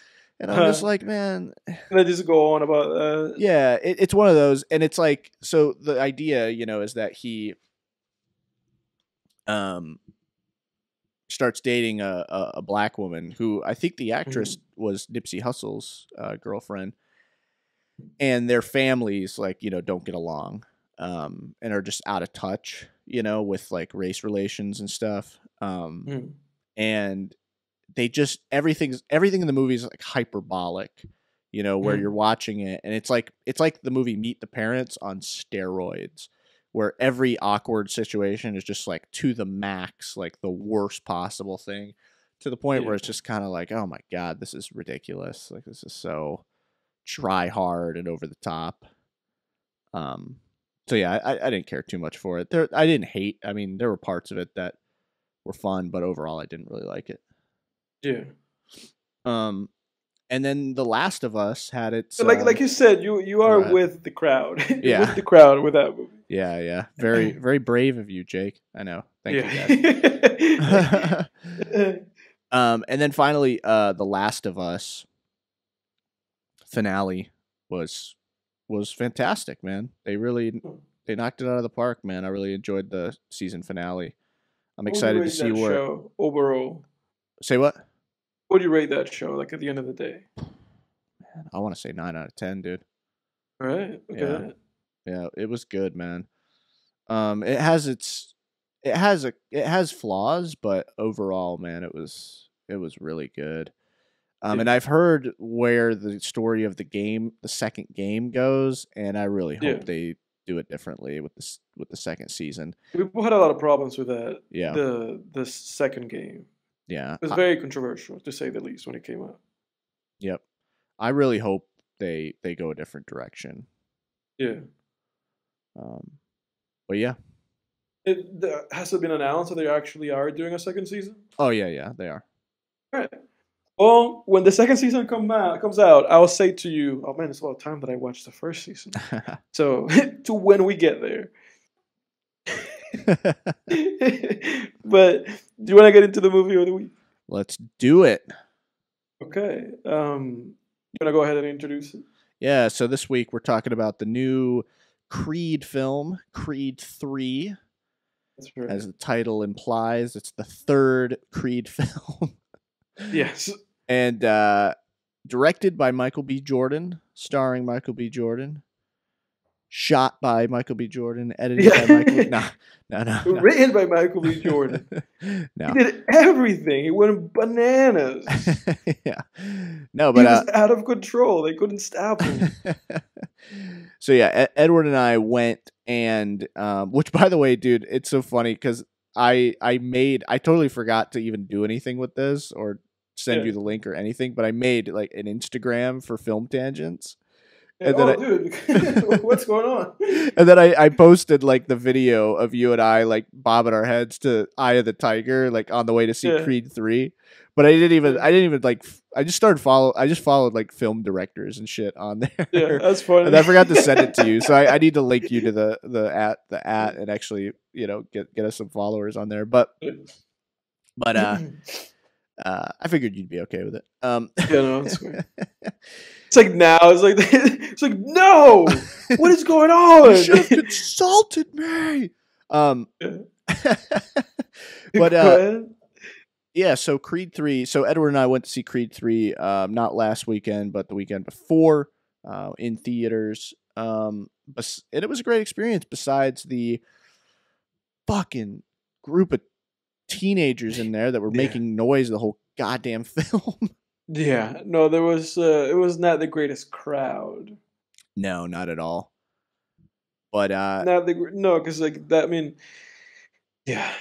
and I'm just like, man. They just go on about Yeah, it's one of those, and it's like, so the idea, you know, is that he starts dating a black woman who I think the actress was Nipsey Hussle's girlfriend, and their families, like, you know, don't get along, and are just out of touch, you know, with like race relations and stuff, and they just everything in the movie is like hyperbolic, you know, where you're watching it and it's like the movie Meet the Parents on steroids, where every awkward situation is just like to the max, like the worst possible thing, to the point where it's just kind of like, oh my God, this is ridiculous. Like, this is so try hard and over the top. So yeah, I didn't care too much for it. I didn't hate. I mean, there were parts of it that were fun, but overall, I didn't really like it. Yeah. And then The Last of Us had its like you said, you are with the crowd. You're with the crowd with that movie. Yeah. Very, very brave of you, Jake. I know. Thank you, guys. And then finally, The Last of Us finale was fantastic, man. They knocked it out of the park, man. I really enjoyed the season finale. I'm excited to see where show overall. Say what? What do you rate that show? Like at the end of the day, man, I want to say 9 out of 10, dude. All right. Okay. Yeah, it was good, man. It has flaws, but overall, man, it was really good. And I've heard where the story of the second game goes, and I really hope they do it differently with the second season. People had a lot of problems with that. Yeah. The second game. Yeah. It was very controversial, to say the least, when it came out. Yep. I really hope they go a different direction. Yeah. But yeah. Has it been announced that they actually are doing a second season? Oh yeah, they are. All right. Well, when the second season comes out, I'll say to you, oh man, it's about time that I watched the first season. So, to when we get there. But do you want to get into the movie of the week? Let's do it. Okay. You want to go ahead and introduce it? Yeah, so this week we're talking about the new Creed film, Creed 3. That's right. As the title implies, it's the third Creed film. Yes. And directed by Michael B. Jordan, starring Michael B. Jordan, shot by Michael B. Jordan, edited by Michael. No. Written by Michael B. Jordan. No. He did everything. He went bananas. Yeah. No, but he was out of control. They couldn't stop him. So yeah, Edward and I went and which, by the way, dude, it's so funny because I totally forgot to even do anything with this or send you the link or anything, but I made like an Instagram for Film Tangents. Yeah, And then oh, dude, what's going on? and then I posted like the video of you and I like bobbing our heads to Eye of the Tiger, like on the way to see Yeah, Creed 3. But yeah, I didn't even like I just followed like film directors and shit on yeah. there. That's And funny. I forgot to send it to you. So I need to link you to the at and actually, get us some followers on there. But I figured you'd be okay with it. Yeah, no, it's weird. It's like now. It's like it's like no. What is going You should have on? consulted me. Yeah. But Go ahead. yeah, so Creed 3. So Edward and I went to see Creed 3 not last weekend, but the weekend before in theaters. And it was a great experience besides the fucking group of teenagers in there that were Yeah. making noise the whole goddamn film. Yeah. No, there was. It was not the greatest crowd. No, not at all. But No, because like that. I mean, yeah,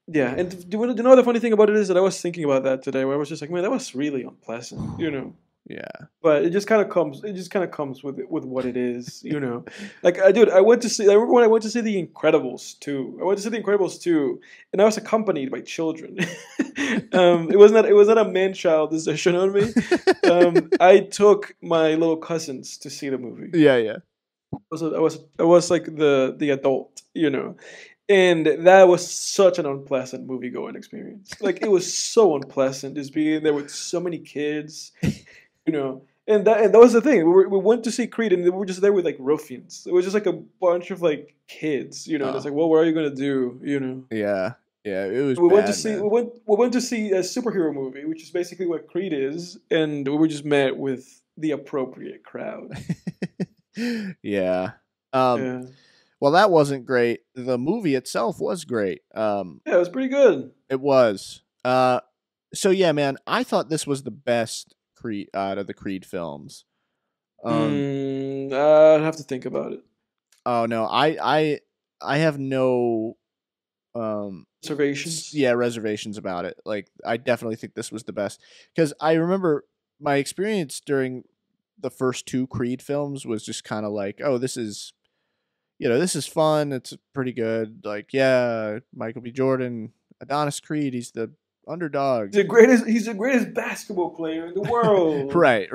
yeah. And do you know the funny thing about it is that I was thinking about that today, where I was just like, man, that was really unpleasant, you know. yeah. But it just kind of comes. It just kind of comes with what it is, you know. Like dude, I went to see. I remember when I went to see The Incredibles 2. I went to see The Incredibles 2, and I was accompanied by children. It was not a man-child decision on me. I took my little cousins to see the movie. Yeah. I was like the adult, you know. And that was such an unpleasant movie going experience. Like it was so unpleasant just being there with so many kids, you know. And that was the thing. We went to see Creed, and we were just there with like ruffians. It was just like a bunch of like kids, you know. And it's like, well, what are you gonna do, you know? Yeah. Yeah, it was We went bad, to see man. we went to see a superhero movie, which is basically what Creed is, and we were just met with the appropriate crowd. Yeah. Yeah, Well, that wasn't great. The movie itself was great. yeah, it was pretty good. It was. So yeah, man, I thought this was the best Creed out of the Creed films. I'd have to think about it. Oh no, I have no Reservations. reservations about it. Like I definitely think this was the best because I remember my experience during the first two Creed films was just kind of like, oh, this is fun. It's pretty good. Like, yeah, Michael B. Jordan, Adonis Creed, he's the underdog. He's the greatest basketball player in the world. Right.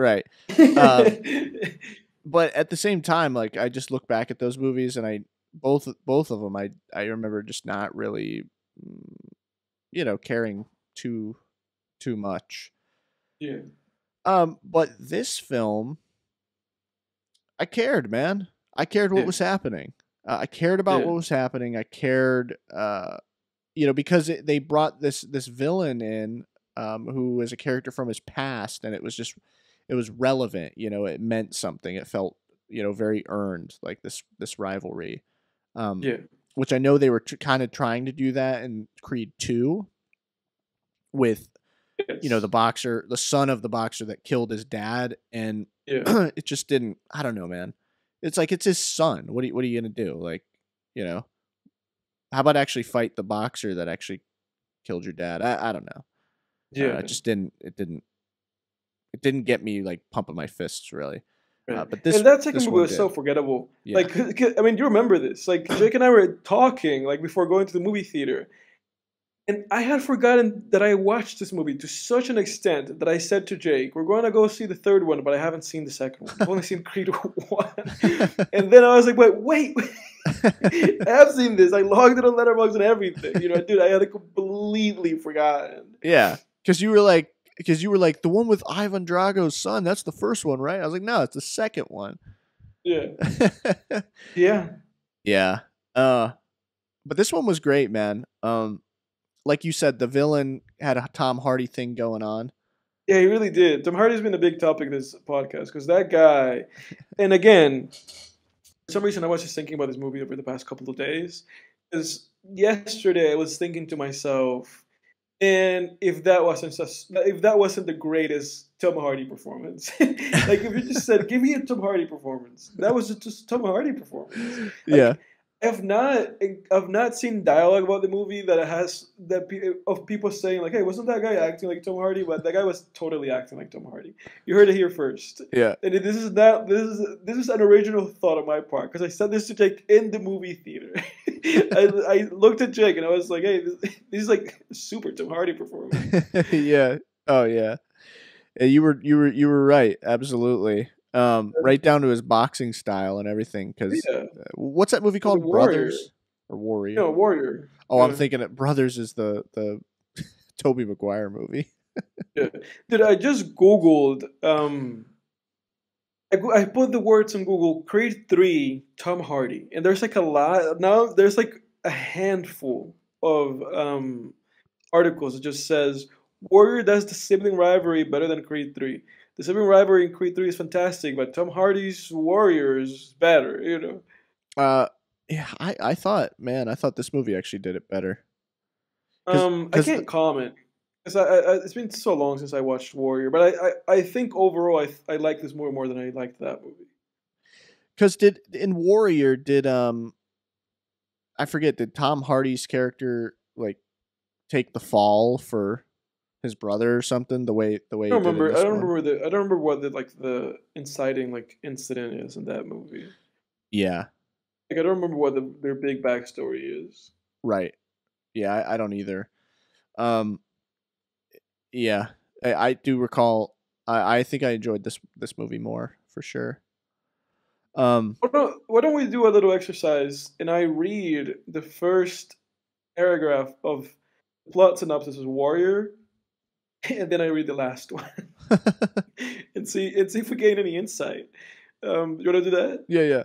But at the same time, like I just look back at those movies and both of them I remember just not really caring too much. Yeah. But this film I cared, man. I cared what was happening. I cared about what was happening. I cared because they brought this villain in who is a character from his past, and it was relevant. It meant something. It felt very earned, like this rivalry. Which I know they were kind of trying to do that in Creed 2 with the son of the boxer that killed his dad, and it just didn't. I don't know, man. It's like it's his son. What are you gonna do? Like, how about actually fight the boxer that actually killed your dad? I don't know. Yeah. It just didn't. It didn't get me like pumping my fists really. Right. But this and that second this movie one was did. so forgettable. Yeah. Like, I mean, do you remember this? Like, Jake and I were talking like before going to the movie theater, and I had forgotten that I watched this movie to such an extent that I said to Jake, "We're going to go see the third one, but I haven't seen the second one. I've only seen Creed 1." And then I was like, "Wait, I have seen this. I logged it on Letterboxd and everything. Dude, I had completely forgotten." Yeah, because you were like, the one with Ivan Drago's son. That's the first one, right? I was like, no, it's the second one. Yeah. Yeah. Yeah. But this one was great, man. Like you said, the villain had a Tom Hardy thing going on. Yeah, he really did. Tom Hardy's been a big topic of this podcast because that guy, and again, for some reason I was just thinking about this movie over the past couple of days. Because yesterday I was thinking to myself, and if that wasn't the greatest Tom Hardy performance, like if you just said, "Give me a Tom Hardy performance," that was just Tom Hardy performance. Like, Yeah. I've not seen dialogue about the movie that it has of people saying like, "Hey, wasn't that guy acting like Tom Hardy?" But that guy was totally acting like Tom Hardy. You heard it here first. Yeah. And this is an original thought on my part because I said this to Jake in the movie theater. I looked at Jake and I was like, "Hey, this is like a super Tom Hardy performance." Yeah. Oh yeah. Yeah, you were right. Absolutely. Right down to his boxing style and everything. Because Yeah, what's that movie the called? Warrior. Brothers or Warrior? No, Warrior. Oh, I'm Yeah. thinking it. Brothers is the Tobey Maguire movie. Yeah. Dude, I just Googled I put the words on Google, Creed 3, Tom Hardy, and there's like a lot. Now there's like a handful of articles that just says, Warrior does the sibling rivalry better than Creed 3. The sibling rivalry in Creed 3 is fantastic, but Tom Hardy's Warrior is better, you know? Uh, yeah. I thought this movie actually did it better. Because I can't comment. Because it's been so long since I watched Warrior, but I think overall I like this more than I liked that movie. did in Warrior I forget, did Tom Hardy's character like take the fall for his brother or something the way I he don't did in remember. this one? I don't remember what the inciting like incident is in that movie. Yeah. Like I don't remember what their big backstory is. Right. Yeah, I don't either. Um yeah. I do recall I think I enjoyed this movie more for sure. Um Why don't we do a little exercise and I read the first paragraph of the plot synopsis of Warrior, and then I read the last one and see if we gain any insight. You want to do that? yeah, yeah.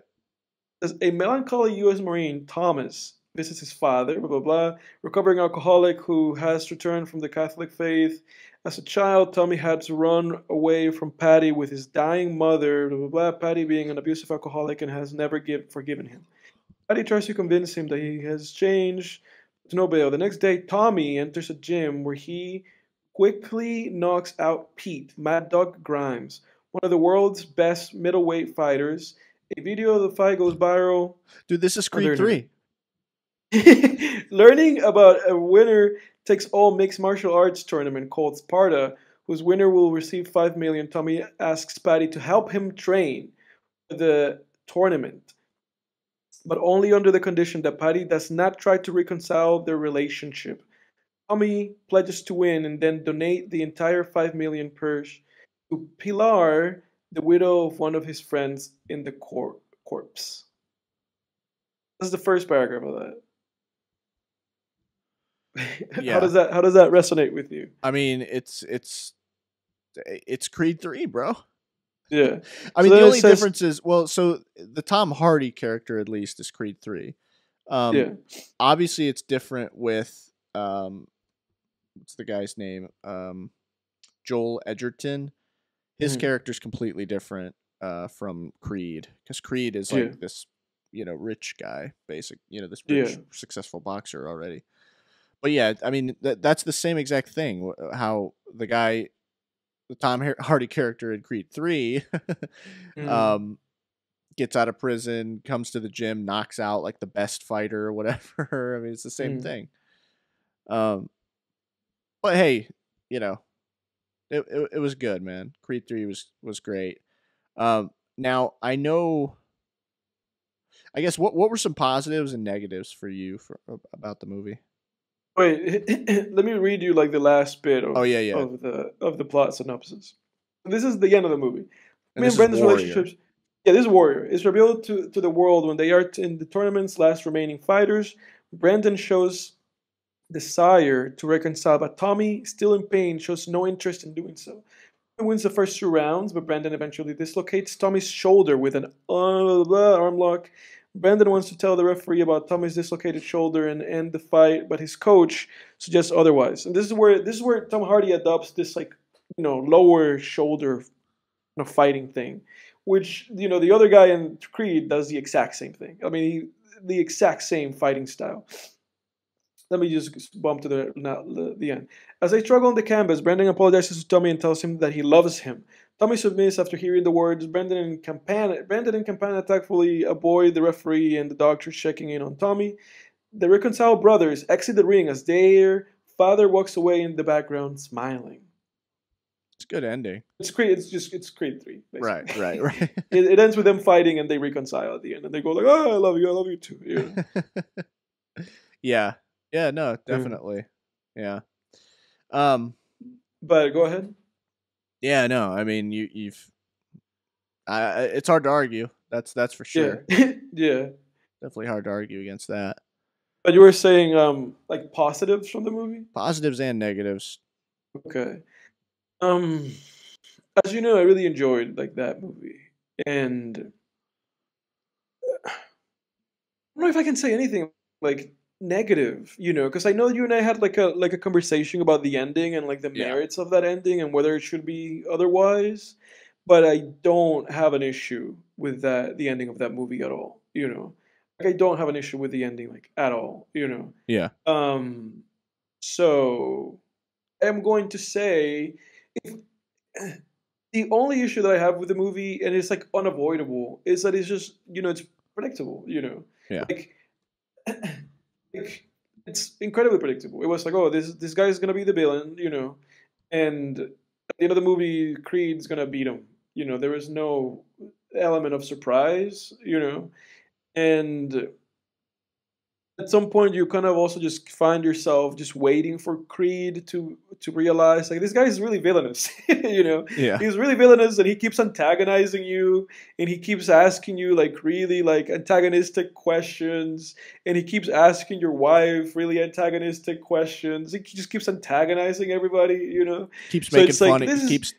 As a melancholy U.S. Marine, Thomas visits his father, blah, blah, blah, recovering alcoholic who has returned from the Catholic faith. As a child, Tommy had to run away from Patty with his dying mother, blah, blah, blah, Patty being an abusive alcoholic and has never forgiven him. Patty tries to convince him that he has changed, to no avail. The next day, Tommy enters a gym where he quickly knocks out Pete, Mad Dog Grimes, one of the world's best middleweight fighters. A video of the fight goes viral Dude, this is on the Creed 3. internet. Learning about a winner takes all mixed martial arts tournament called Sparta, whose winner will receive 5 million. Tommy asks Patty to help him train for the tournament, but only under the condition that Patty does not try to reconcile their relationship. Tommy pledges to win and then donate the entire 5 million purse to Pilar, the widow of one of his friends in the corpse. This is the first paragraph of that. Yeah. How does that resonate with you? I mean, it's Creed 3, bro. Yeah. I So mean, then the it only says, difference is, well, so the Tom Hardy character at least is Creed 3. yeah, Obviously it's different with what's the guy's name? Joel Edgerton. His Mhm. character's completely different from Creed, because Creed is Yeah. like this, rich guy, this Yeah. rich, successful boxer already. But yeah, I mean, that's the same exact thing. How the Tom Hardy character in Creed 3 Mhm. gets out of prison, comes to the gym, knocks out like the best fighter or whatever. I mean, it's the same Mhm. thing. Um, but hey, you know, it was good, man. Creed 3 was great. Now I know. I guess what were some positives and negatives for you about the movie? Wait, let me read you like the last bit Oh yeah, yeah. of the plot synopsis. This is the end of the movie. And Me this and is Brendan's Warrior. relationships. Yeah, this is Warrior. It's revealed to the world when they are in the tournament's last remaining fighters. Brendan shows desire to reconcile, but Tommy, still in pain, shows no interest in doing so. He wins the first 2 rounds, but Brendan eventually dislocates Tommy's shoulder with an arm lock. Brendan wants to tell the referee about Tommy's dislocated shoulder and end the fight, but his coach suggests otherwise. And this is where Tom Hardy adopts this like lower shoulder fighting thing, which the other guy in Creed does the exact same thing. I mean, the exact same fighting style. Let me just bump to the end. As they struggle on the canvas, Brendan apologizes to Tommy and tells him that he loves him. Tommy submits after hearing the words. Brandon and Campana tactfully avoid the referee and the doctor checking in on Tommy. The reconciled brothers exit the ring as their father walks away in the background, smiling. It's a good ending. It's Creed. It's Creed 3. Right, Basically. right. It ends with them fighting and they reconcile at the end, and they go like, "Oh, I love you too." You know? Yeah. Yeah, no, definitely. Yeah. But go ahead. Yeah, no, I mean, you've it's hard to argue. That's for sure. Yeah. Yeah. Definitely hard to argue against that. But you were saying like positives from the movie? Positives and negatives. Okay. As you know, I really enjoyed like that movie. And I don't know if I can say anything like negative, because I know you and I had like a conversation about the ending and like the Yeah. merits of that ending and whether it should be otherwise. But I don't have an issue with the ending of that movie at all. Like I don't have an issue with the ending like at all. Yeah. So I'm going to say if the only issue that I have with the movie, and it's like unavoidable, is that it's just it's predictable. Yeah. Like, like it's incredibly predictable. It was like, oh, this guy is gonna be the villain, and at the end of the movie, Creed's gonna beat him. There is no element of surprise, and at some point you kind of also just find yourself just waiting for Creed to realize like this guy is really villainous. Yeah. He's really villainous and he keeps antagonizing you and he keeps asking you like really like antagonistic questions and he keeps asking your wife really antagonistic questions. He just keeps antagonizing everybody. Keeps So making it's like, fun. this He is- keeps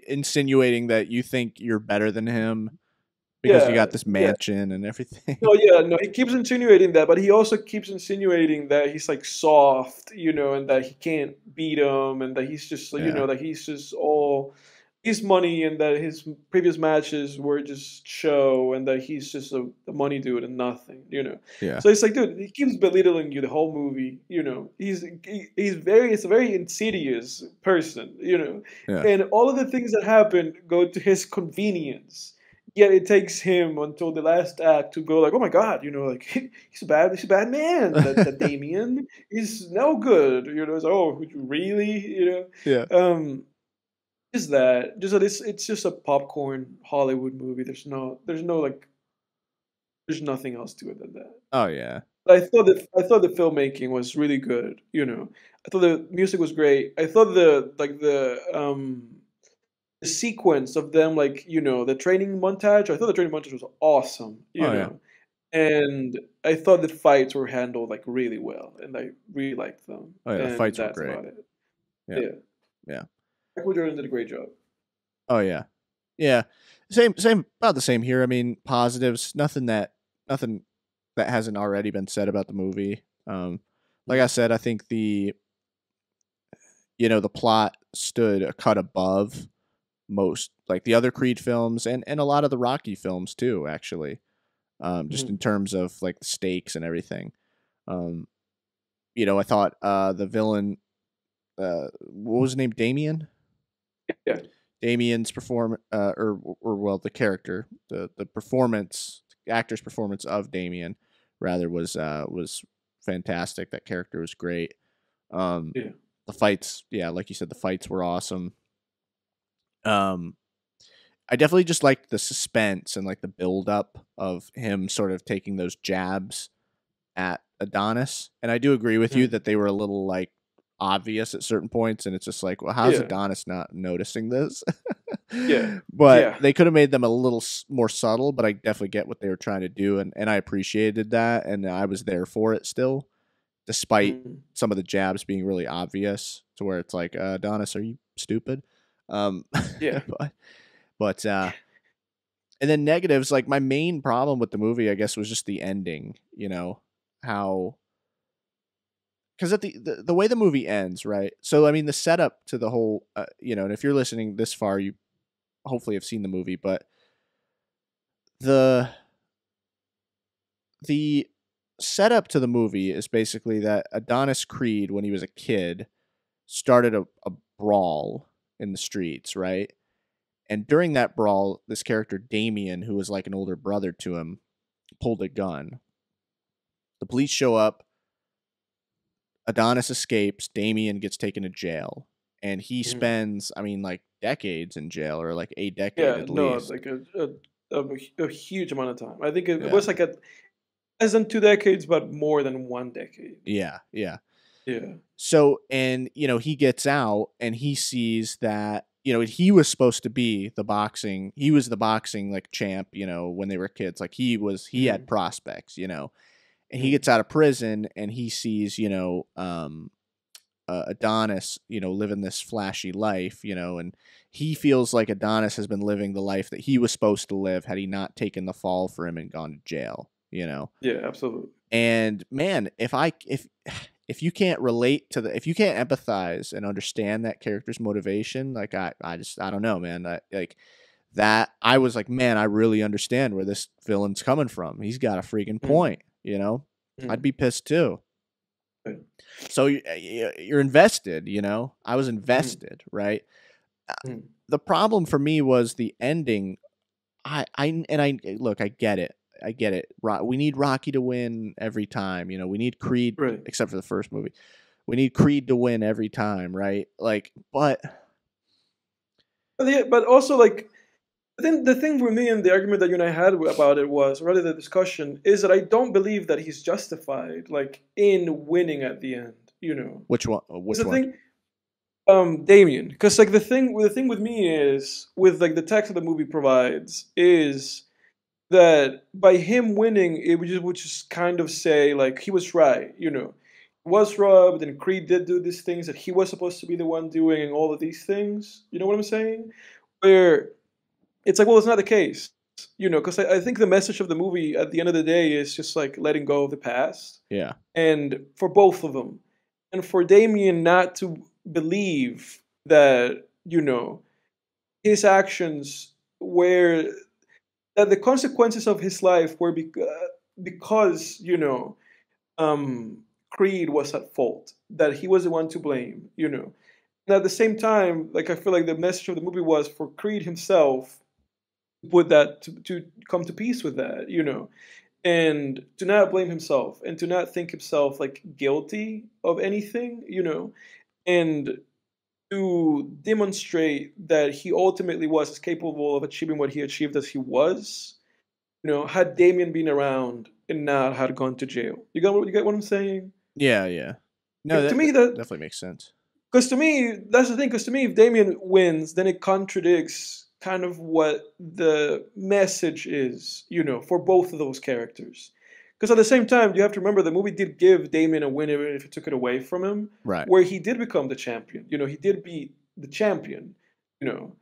insinuating that you think you're better than him because you got this mansion and everything. No, he keeps insinuating that, but he also keeps insinuating that he's like soft, and that he can't beat him, and that he's just, Yeah. that he's just all his money, and that his previous matches were just show, and that he's just a money dude and nothing, Yeah. So it's like, dude, he keeps belittling you the whole movie, He's it's a very insidious person, Yeah. and all of the things that happen go to his convenience. Yet it takes him until the last act to go like, oh my god, like he's a bad man. That Damien is no good. It's like, oh, really? Yeah. Is that just that it's just a popcorn Hollywood movie. There's nothing else to it than that. Oh yeah. I thought the filmmaking was really good. I thought the music was great. I thought the sequence of them, like the training montage. I thought the training montage was awesome. Yeah. And I thought the fights were handled like really well, and I really liked them. Oh yeah. The And fights were that's great. about it. Yeah. Yeah. Michael Jordan did a great job. Oh yeah. Yeah. Same about the same here. I mean, positives, nothing that hasn't already been said about the movie. Like I said, I think the plot stood a cut above most like the other Creed films and a lot of the Rocky films too, actually. Just in terms of like the stakes and everything. I thought the villain what was his name? Damien? Yeah. Damien's the character, the actor's performance of Damien rather was fantastic. That character was great. The fights, like you said, the fights were awesome. I definitely just liked the suspense and like the build up of him sort of taking those jabs at Adonis. And I do agree with you that they were a little like obvious at certain points, and it's just like, well, how's Adonis not noticing this? But they could have made them a little more subtle, but I definitely get what they were trying to do, and I appreciated that, and I was there for it still, despite some of the jabs being really obvious, to where it's like, Adonis, are you stupid? But and then negatives, like my main problem with the movie, I guess, was just the ending. How, because at the way the movie ends, right? So I mean, the setup to the whole, and if you're listening this far, you hopefully have seen the movie, but the setup to the movie is basically that Adonis Creed, when he was a kid, started a brawl in the streets, right? And during that brawl, this character Damien, who was like an older brother to him, pulled a gun. The police show up. Adonis escapes. Damien gets taken to jail, and he spends, I mean, like decades in jail, or like a decade at least. Like a huge amount of time. I think it was like less than 2 decades, but more than 1 decade. Yeah. Yeah. So, and he gets out and he sees that he was supposed to be the boxing. He was the boxing like champ. When they were kids, like he had prospects. And he gets out of prison and he sees, Adonis, living this flashy life, and he feels like Adonis has been living the life that he was supposed to live had he not taken the fall for him and gone to jail, Yeah, absolutely. And man, if you can't relate to if you can't empathize and understand that character's motivation, like I don't know, man. I was like, man, I really understand where this villain's coming from. He's got a freaking point. I'd be pissed too. So you're invested, I was invested, right? The problem for me was the ending. I get it. We need Rocky to win every time. We need Creed, except for the first movie. We need Creed to win every time, right? But also like the thing for me and the argument that you and I had about it was, rather the discussion, is that I don't believe that he's justified, like, in winning at the end. Which one? Thing, Damien, because like the thing with me is, with like the text that the movie provides, is that by him winning, it would just kind of say like he was right. He was robbed, and Creed did do these things that he was supposed to be the one doing, and all of these things. You know what I'm saying? Where it's like, well, it's not the case, because I think the message of the movie at the end of the day is just like letting go of the past. Yeah. And for both of them, and for Damien not to believe that, his actions were, that the consequences of his life were because, Creed was at fault, that he was the one to blame, And at the same time, like, I feel like the message of the movie was for Creed himself with that to come to peace with that, and to not blame himself and to not think himself like guilty of anything, and to demonstrate that he ultimately was as capable of achieving what he achieved as he was, had Damien been around and not had gone to jail. You get what I'm saying? Yeah. No, like, to me that definitely makes sense. Because to me, that's the thing. Because to me, if Damien wins, then it contradicts kind of what the message is, for both of those characters. Because at the same time, you have to remember the movie did give Damien a win, even if it took it away from him. Right. Where he did become the champion. He did beat the champion. And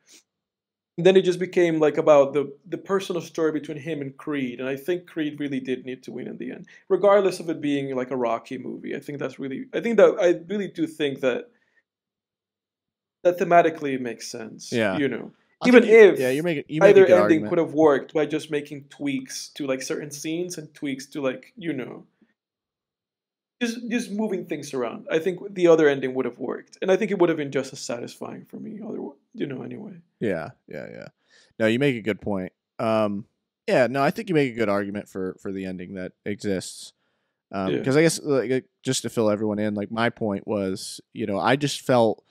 then it just became like about the personal story between him and Creed. And I think Creed really did need to win in the end, regardless of it being like a Rocky movie. I really do think that thematically it makes sense. Yeah. Even if you make either a good ending argument. could have worked by just making tweaks to like certain scenes and tweaks to like, just moving things around. I think the other ending would have worked. And I think it would have been just as satisfying for me otherwise, anyway. Yeah. No, you make a good point. I think you make a good argument for the ending that exists. Because I guess just to fill everyone in, like my point was, I just felt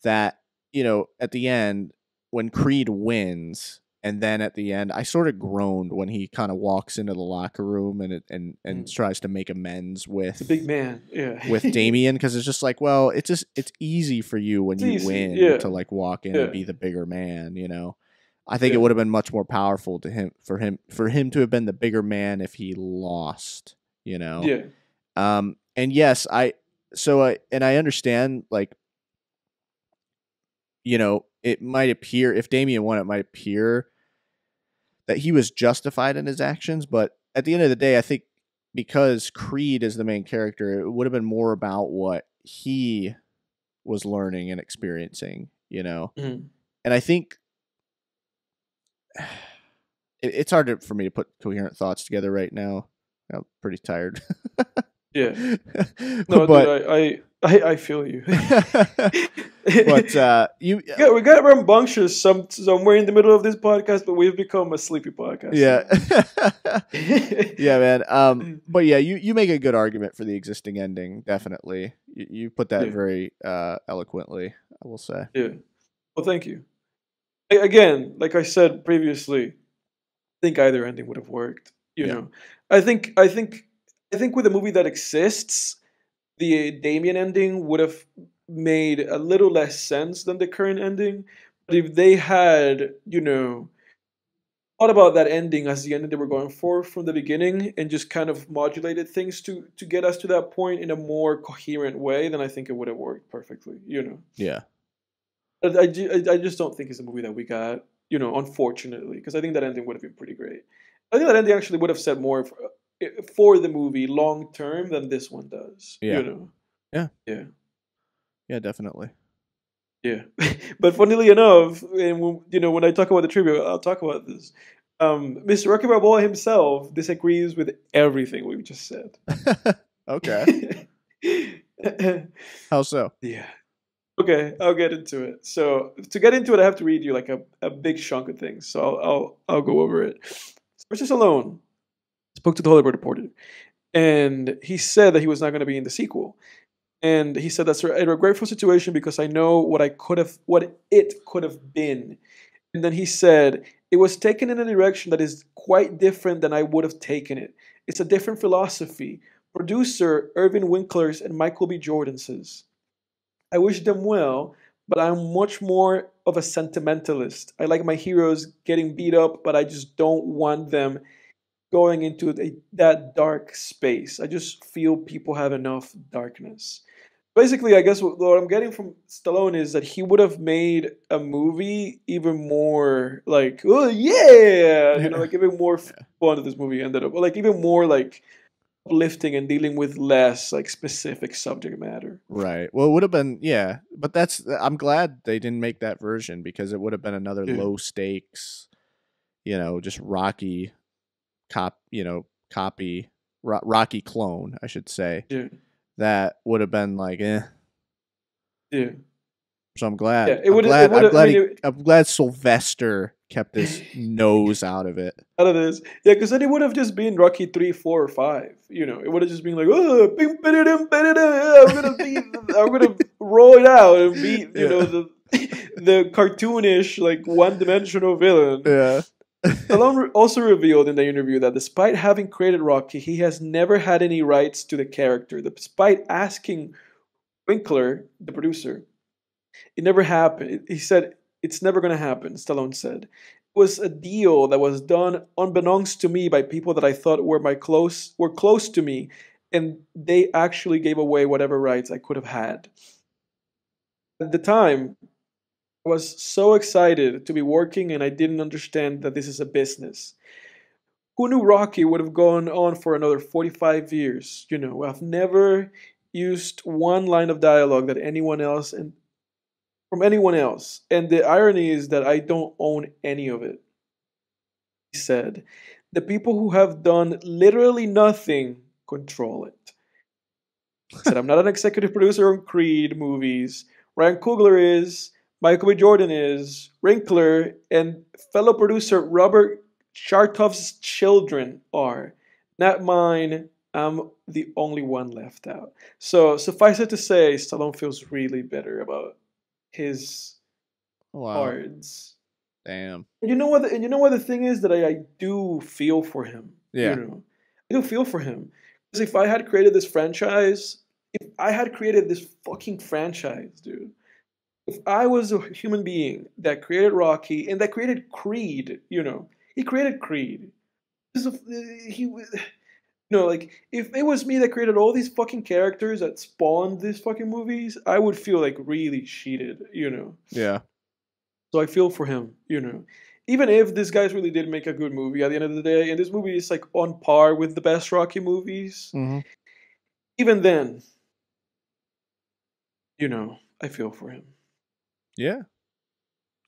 that, at the end when Creed wins, and then at the end I sort of groaned when he kind of walks into the locker room and tries to make amends with the big man, with Damien, because it's just like, well, it's easy for you when you win to like walk in and be the bigger man, I think it would have been much more powerful to him for him to have been the bigger man if he lost, and yes, I understand, like, it might appear, if Damien won, it might appear that he was justified in his actions. But at the end of the day, I think because Creed is the main character, it would have been more about what he was learning and experiencing, And I think it's hard for me to put coherent thoughts together right now. I'm pretty tired. Yeah. No, but dude, I feel you. But you, Yeah, we got rambunctious somewhere in the middle of this podcast, but we've become a sleepy podcast. yeah, So. yeah, man. But yeah, you make a good argument for the existing ending. Definitely, you put that Yeah. very eloquently. I will say. Yeah. Well, thank you. Again, like I said previously, I think either ending would have worked. You Yeah. know, I think with a movie that exists, the Damien ending would have made a little less sense than the current ending. But if they had, thought about that ending as the ending they were going for from the beginning and just kind of modulated things to get us to that point in a more coherent way, then I think it would have worked perfectly. Yeah. I just don't think it's a movie that we got, unfortunately, because I think that ending would have been pretty great. I think that ending actually would have said more for the movie long term than this one does. Yeah. Yeah. Yeah, definitely. Yeah. But funnily enough, and when I talk about the trivia, I'll talk about this. Mr. Rocky Balboa himself disagrees with everything we've just said. Okay. How so? Yeah. Okay, I'll get into it. So to get into it, I have to read you like a big chunk of things. So I'll go over it. Sylvester Stallone spoke to the Hollywood Reporter, and he said that he was not going to be in the sequel. And he said that's a regretful situation because I know what it could have been. And then he said it was taken in a direction that is quite different than I would have taken it. It's a different philosophy. Producer Irvin Winkler's and Michael B. Jordan's. I wish them well, but I'm much more of a sentimentalist. I like my heroes getting beat up, but I just don't want them going into that dark space. I just feel people have enough darkness. Basically, I guess what I'm getting from Stallone is that he would have made a movie even more like, oh yeah, like even more fun that this movie ended up, like even more like uplifting and dealing with less like specific subject matter. Right. Well, it would have been, yeah, but I'm glad they didn't make that version because it would have been another low stakes, just Rocky Rocky clone, I should say. Yeah. That would have been like, eh. Yeah. So I'm glad. Yeah, I'm glad Sylvester kept his nose out of it. Out of this, yeah, because then it would have just been Rocky 3, 4, or 5. It would have just been like, oh, I'm gonna roll it out and beat, the cartoonish, like one-dimensional villain. Yeah. Stallone also revealed in the interview that despite having created Rocky, he has never had any rights to the character. Despite asking Winkler, the producer, it never happened. He said, it's never going to happen, Stallone said. It was a deal that was done unbeknownst to me by people that I thought were close to me, and they actually gave away whatever rights I could have had. At the time, I was so excited to be working, and I didn't understand that this is a business. Who knew Rocky would have gone on for another 45 years? I've never used one line of dialogue that from anyone else. And the irony is that I don't own any of it. He said, the people who have done literally nothing control it. He said, I'm not an executive producer on Creed movies. Ryan Coogler is, Michael B. Jordan is, Winkler, and fellow producer Robert Chartoff's children are. Not mine. I'm the only one left out. So suffice it to say, Stallone feels really better about his cards. Damn. And you know what? The thing is that I do feel for him. Yeah. I do feel for him because if I had created this franchise, dude. If I was a human being that created Rocky and that created Creed, he created Creed. Like if it was me that created all these fucking characters that spawned these fucking movies, I would feel like really cheated, Yeah. So I feel for him, Even if this guys really did make a good movie at the end of the day, and this movie is like on par with the best Rocky movies, even then, I feel for him. Yeah.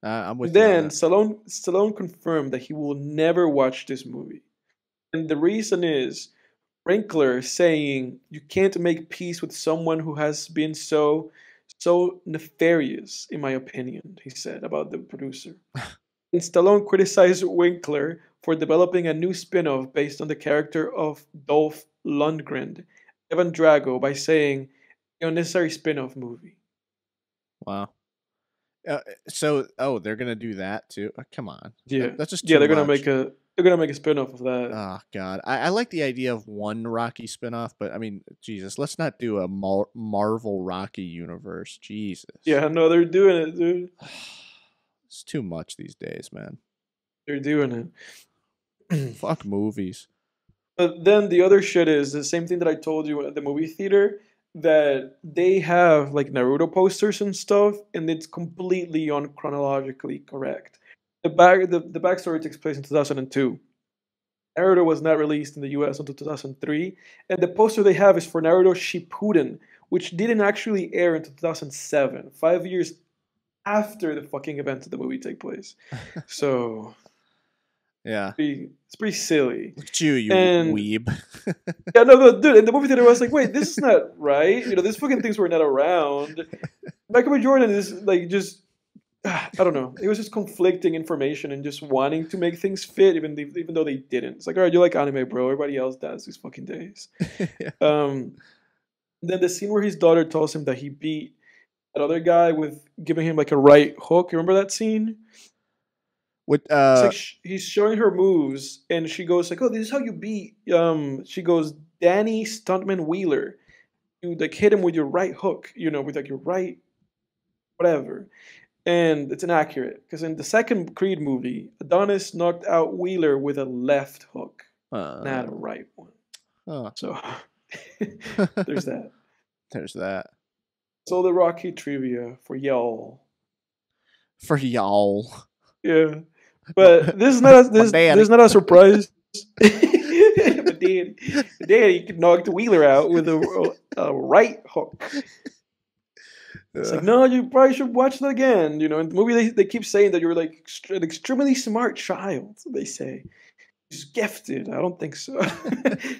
I'm with you. you. Then Stallone confirmed that he will never watch this movie. And the reason is Wrinkler saying, "You can't make peace with someone who has been so nefarious, in my opinion," he said about the producer. And Stallone criticized Winkler for developing a new spin-off based on the character of Dolph Lundgren, Evan Drago, by saying, "The unnecessary spin-off movie." Wow. They're gonna do that too. Come on, Yeah, that's just yeah, too much. they're gonna make a spin-off of that. Oh God, I like the idea of one Rocky spinoff, but I mean, Jesus, let's not do a Marvel Rocky universe. Jesus. Yeah, no, they're doing it, dude. It's too much these days, man. They're doing it. Fuck movies. But then the other shit is the same thing that I told you at the movie theater, that they have like Naruto posters and stuff, and it's completely unchronologically correct. The backstory takes place in 2002. Naruto was not released in the US until 2003, and the poster they have is for Naruto Shippuden, which didn't actually air until 2007, 5 years after the fucking events of the movie take place. So yeah, it's pretty silly. Look at you weeb. Yeah, no, but dude, in the movie theater, I was like, wait, this is not right. You know, these fucking things were not around. Michael B. Jordan is like just, I don't know. It was just conflicting information and just wanting to make things fit, even though they didn't. It's like, all right, you like anime, bro. Everybody else does these fucking days. Yeah. Then the scene where his daughter tells him that he beat that other guy with giving him like a right hook. You remember that scene? With It's like he's showing her moves, and she goes like, "Oh, this is how you beat." She goes, "Danny Stuntman Wheeler. You like hit him with your right hook, you know, with like your right, whatever." And it's inaccurate because in the second Creed movie, Adonis knocked out Wheeler with a left hook, not a right one. So there's that. There's that. That's all the Rocky trivia for y'all. For y'all. Yeah. But this is not a surprise. But daddy knocked Wheeler out with a right hook. It's like, no, you probably should watch that again. You know, in the movie they keep saying that you're like an extremely smart child. They say she's gifted. I don't think so.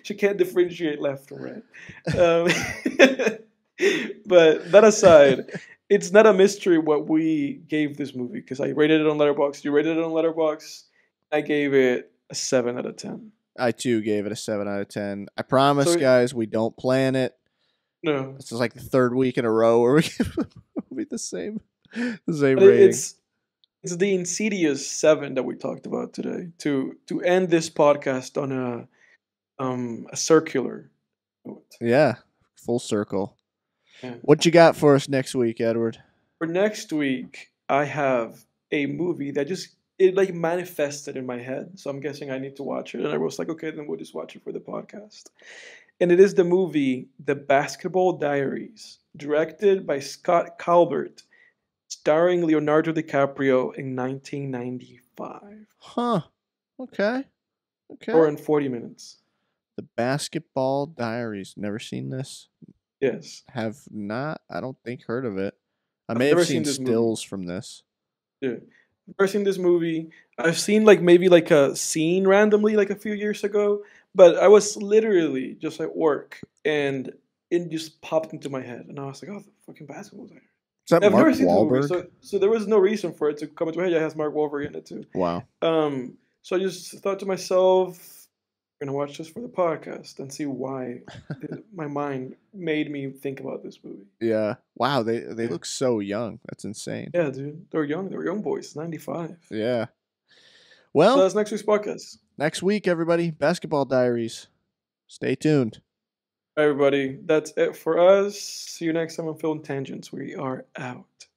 She can't differentiate left or right. But that aside, it's not a mystery what we gave this movie, because I rated it on Letterboxd. You rated it on Letterboxd. I gave it a 7 out of 10. I too gave it a 7 out of 10. I promise, guys, we don't plan it. No, this is like the third week in a row where we give a movie the same rating. It's the insidious 7 that we talked about today. To end this podcast on a circular note. Yeah, full circle. Yeah. What you got for us next week, Edward? For next week, I have a movie that it like manifested in my head. So I'm guessing I need to watch it. And I was like, okay, then we'll just watch it for the podcast. And it is the movie The Basketball Diaries, directed by Scott Calvert, starring Leonardo DiCaprio in 1995. Huh. Okay. Or in 40 minutes. The Basketball Diaries. Never seen this. Yes. Have not, I don't think, heard of it. I may have seen stills from this. Yeah. I've never seen this movie. I've seen like maybe like a scene randomly like a few years ago, but I was literally just at work and it just popped into my head, and I was like, "Oh, the fucking Basketball Diaries." Is that Mark Wahlberg? So there was no reason for it to come into my head. Yeah, it has Mark Wahlberg in it too. Wow. So I just thought to myself, I'm gonna watch this for the podcast and see why my mind made me think about this movie. Yeah. Wow, they look so young. That's insane. Yeah, dude. They're young. They're young boys. 95. Yeah. Well, so that's next week's podcast. Next week, everybody. Basketball Diaries. Stay tuned. Everybody, that's it for us. See you next time on Film Tangents. We are out.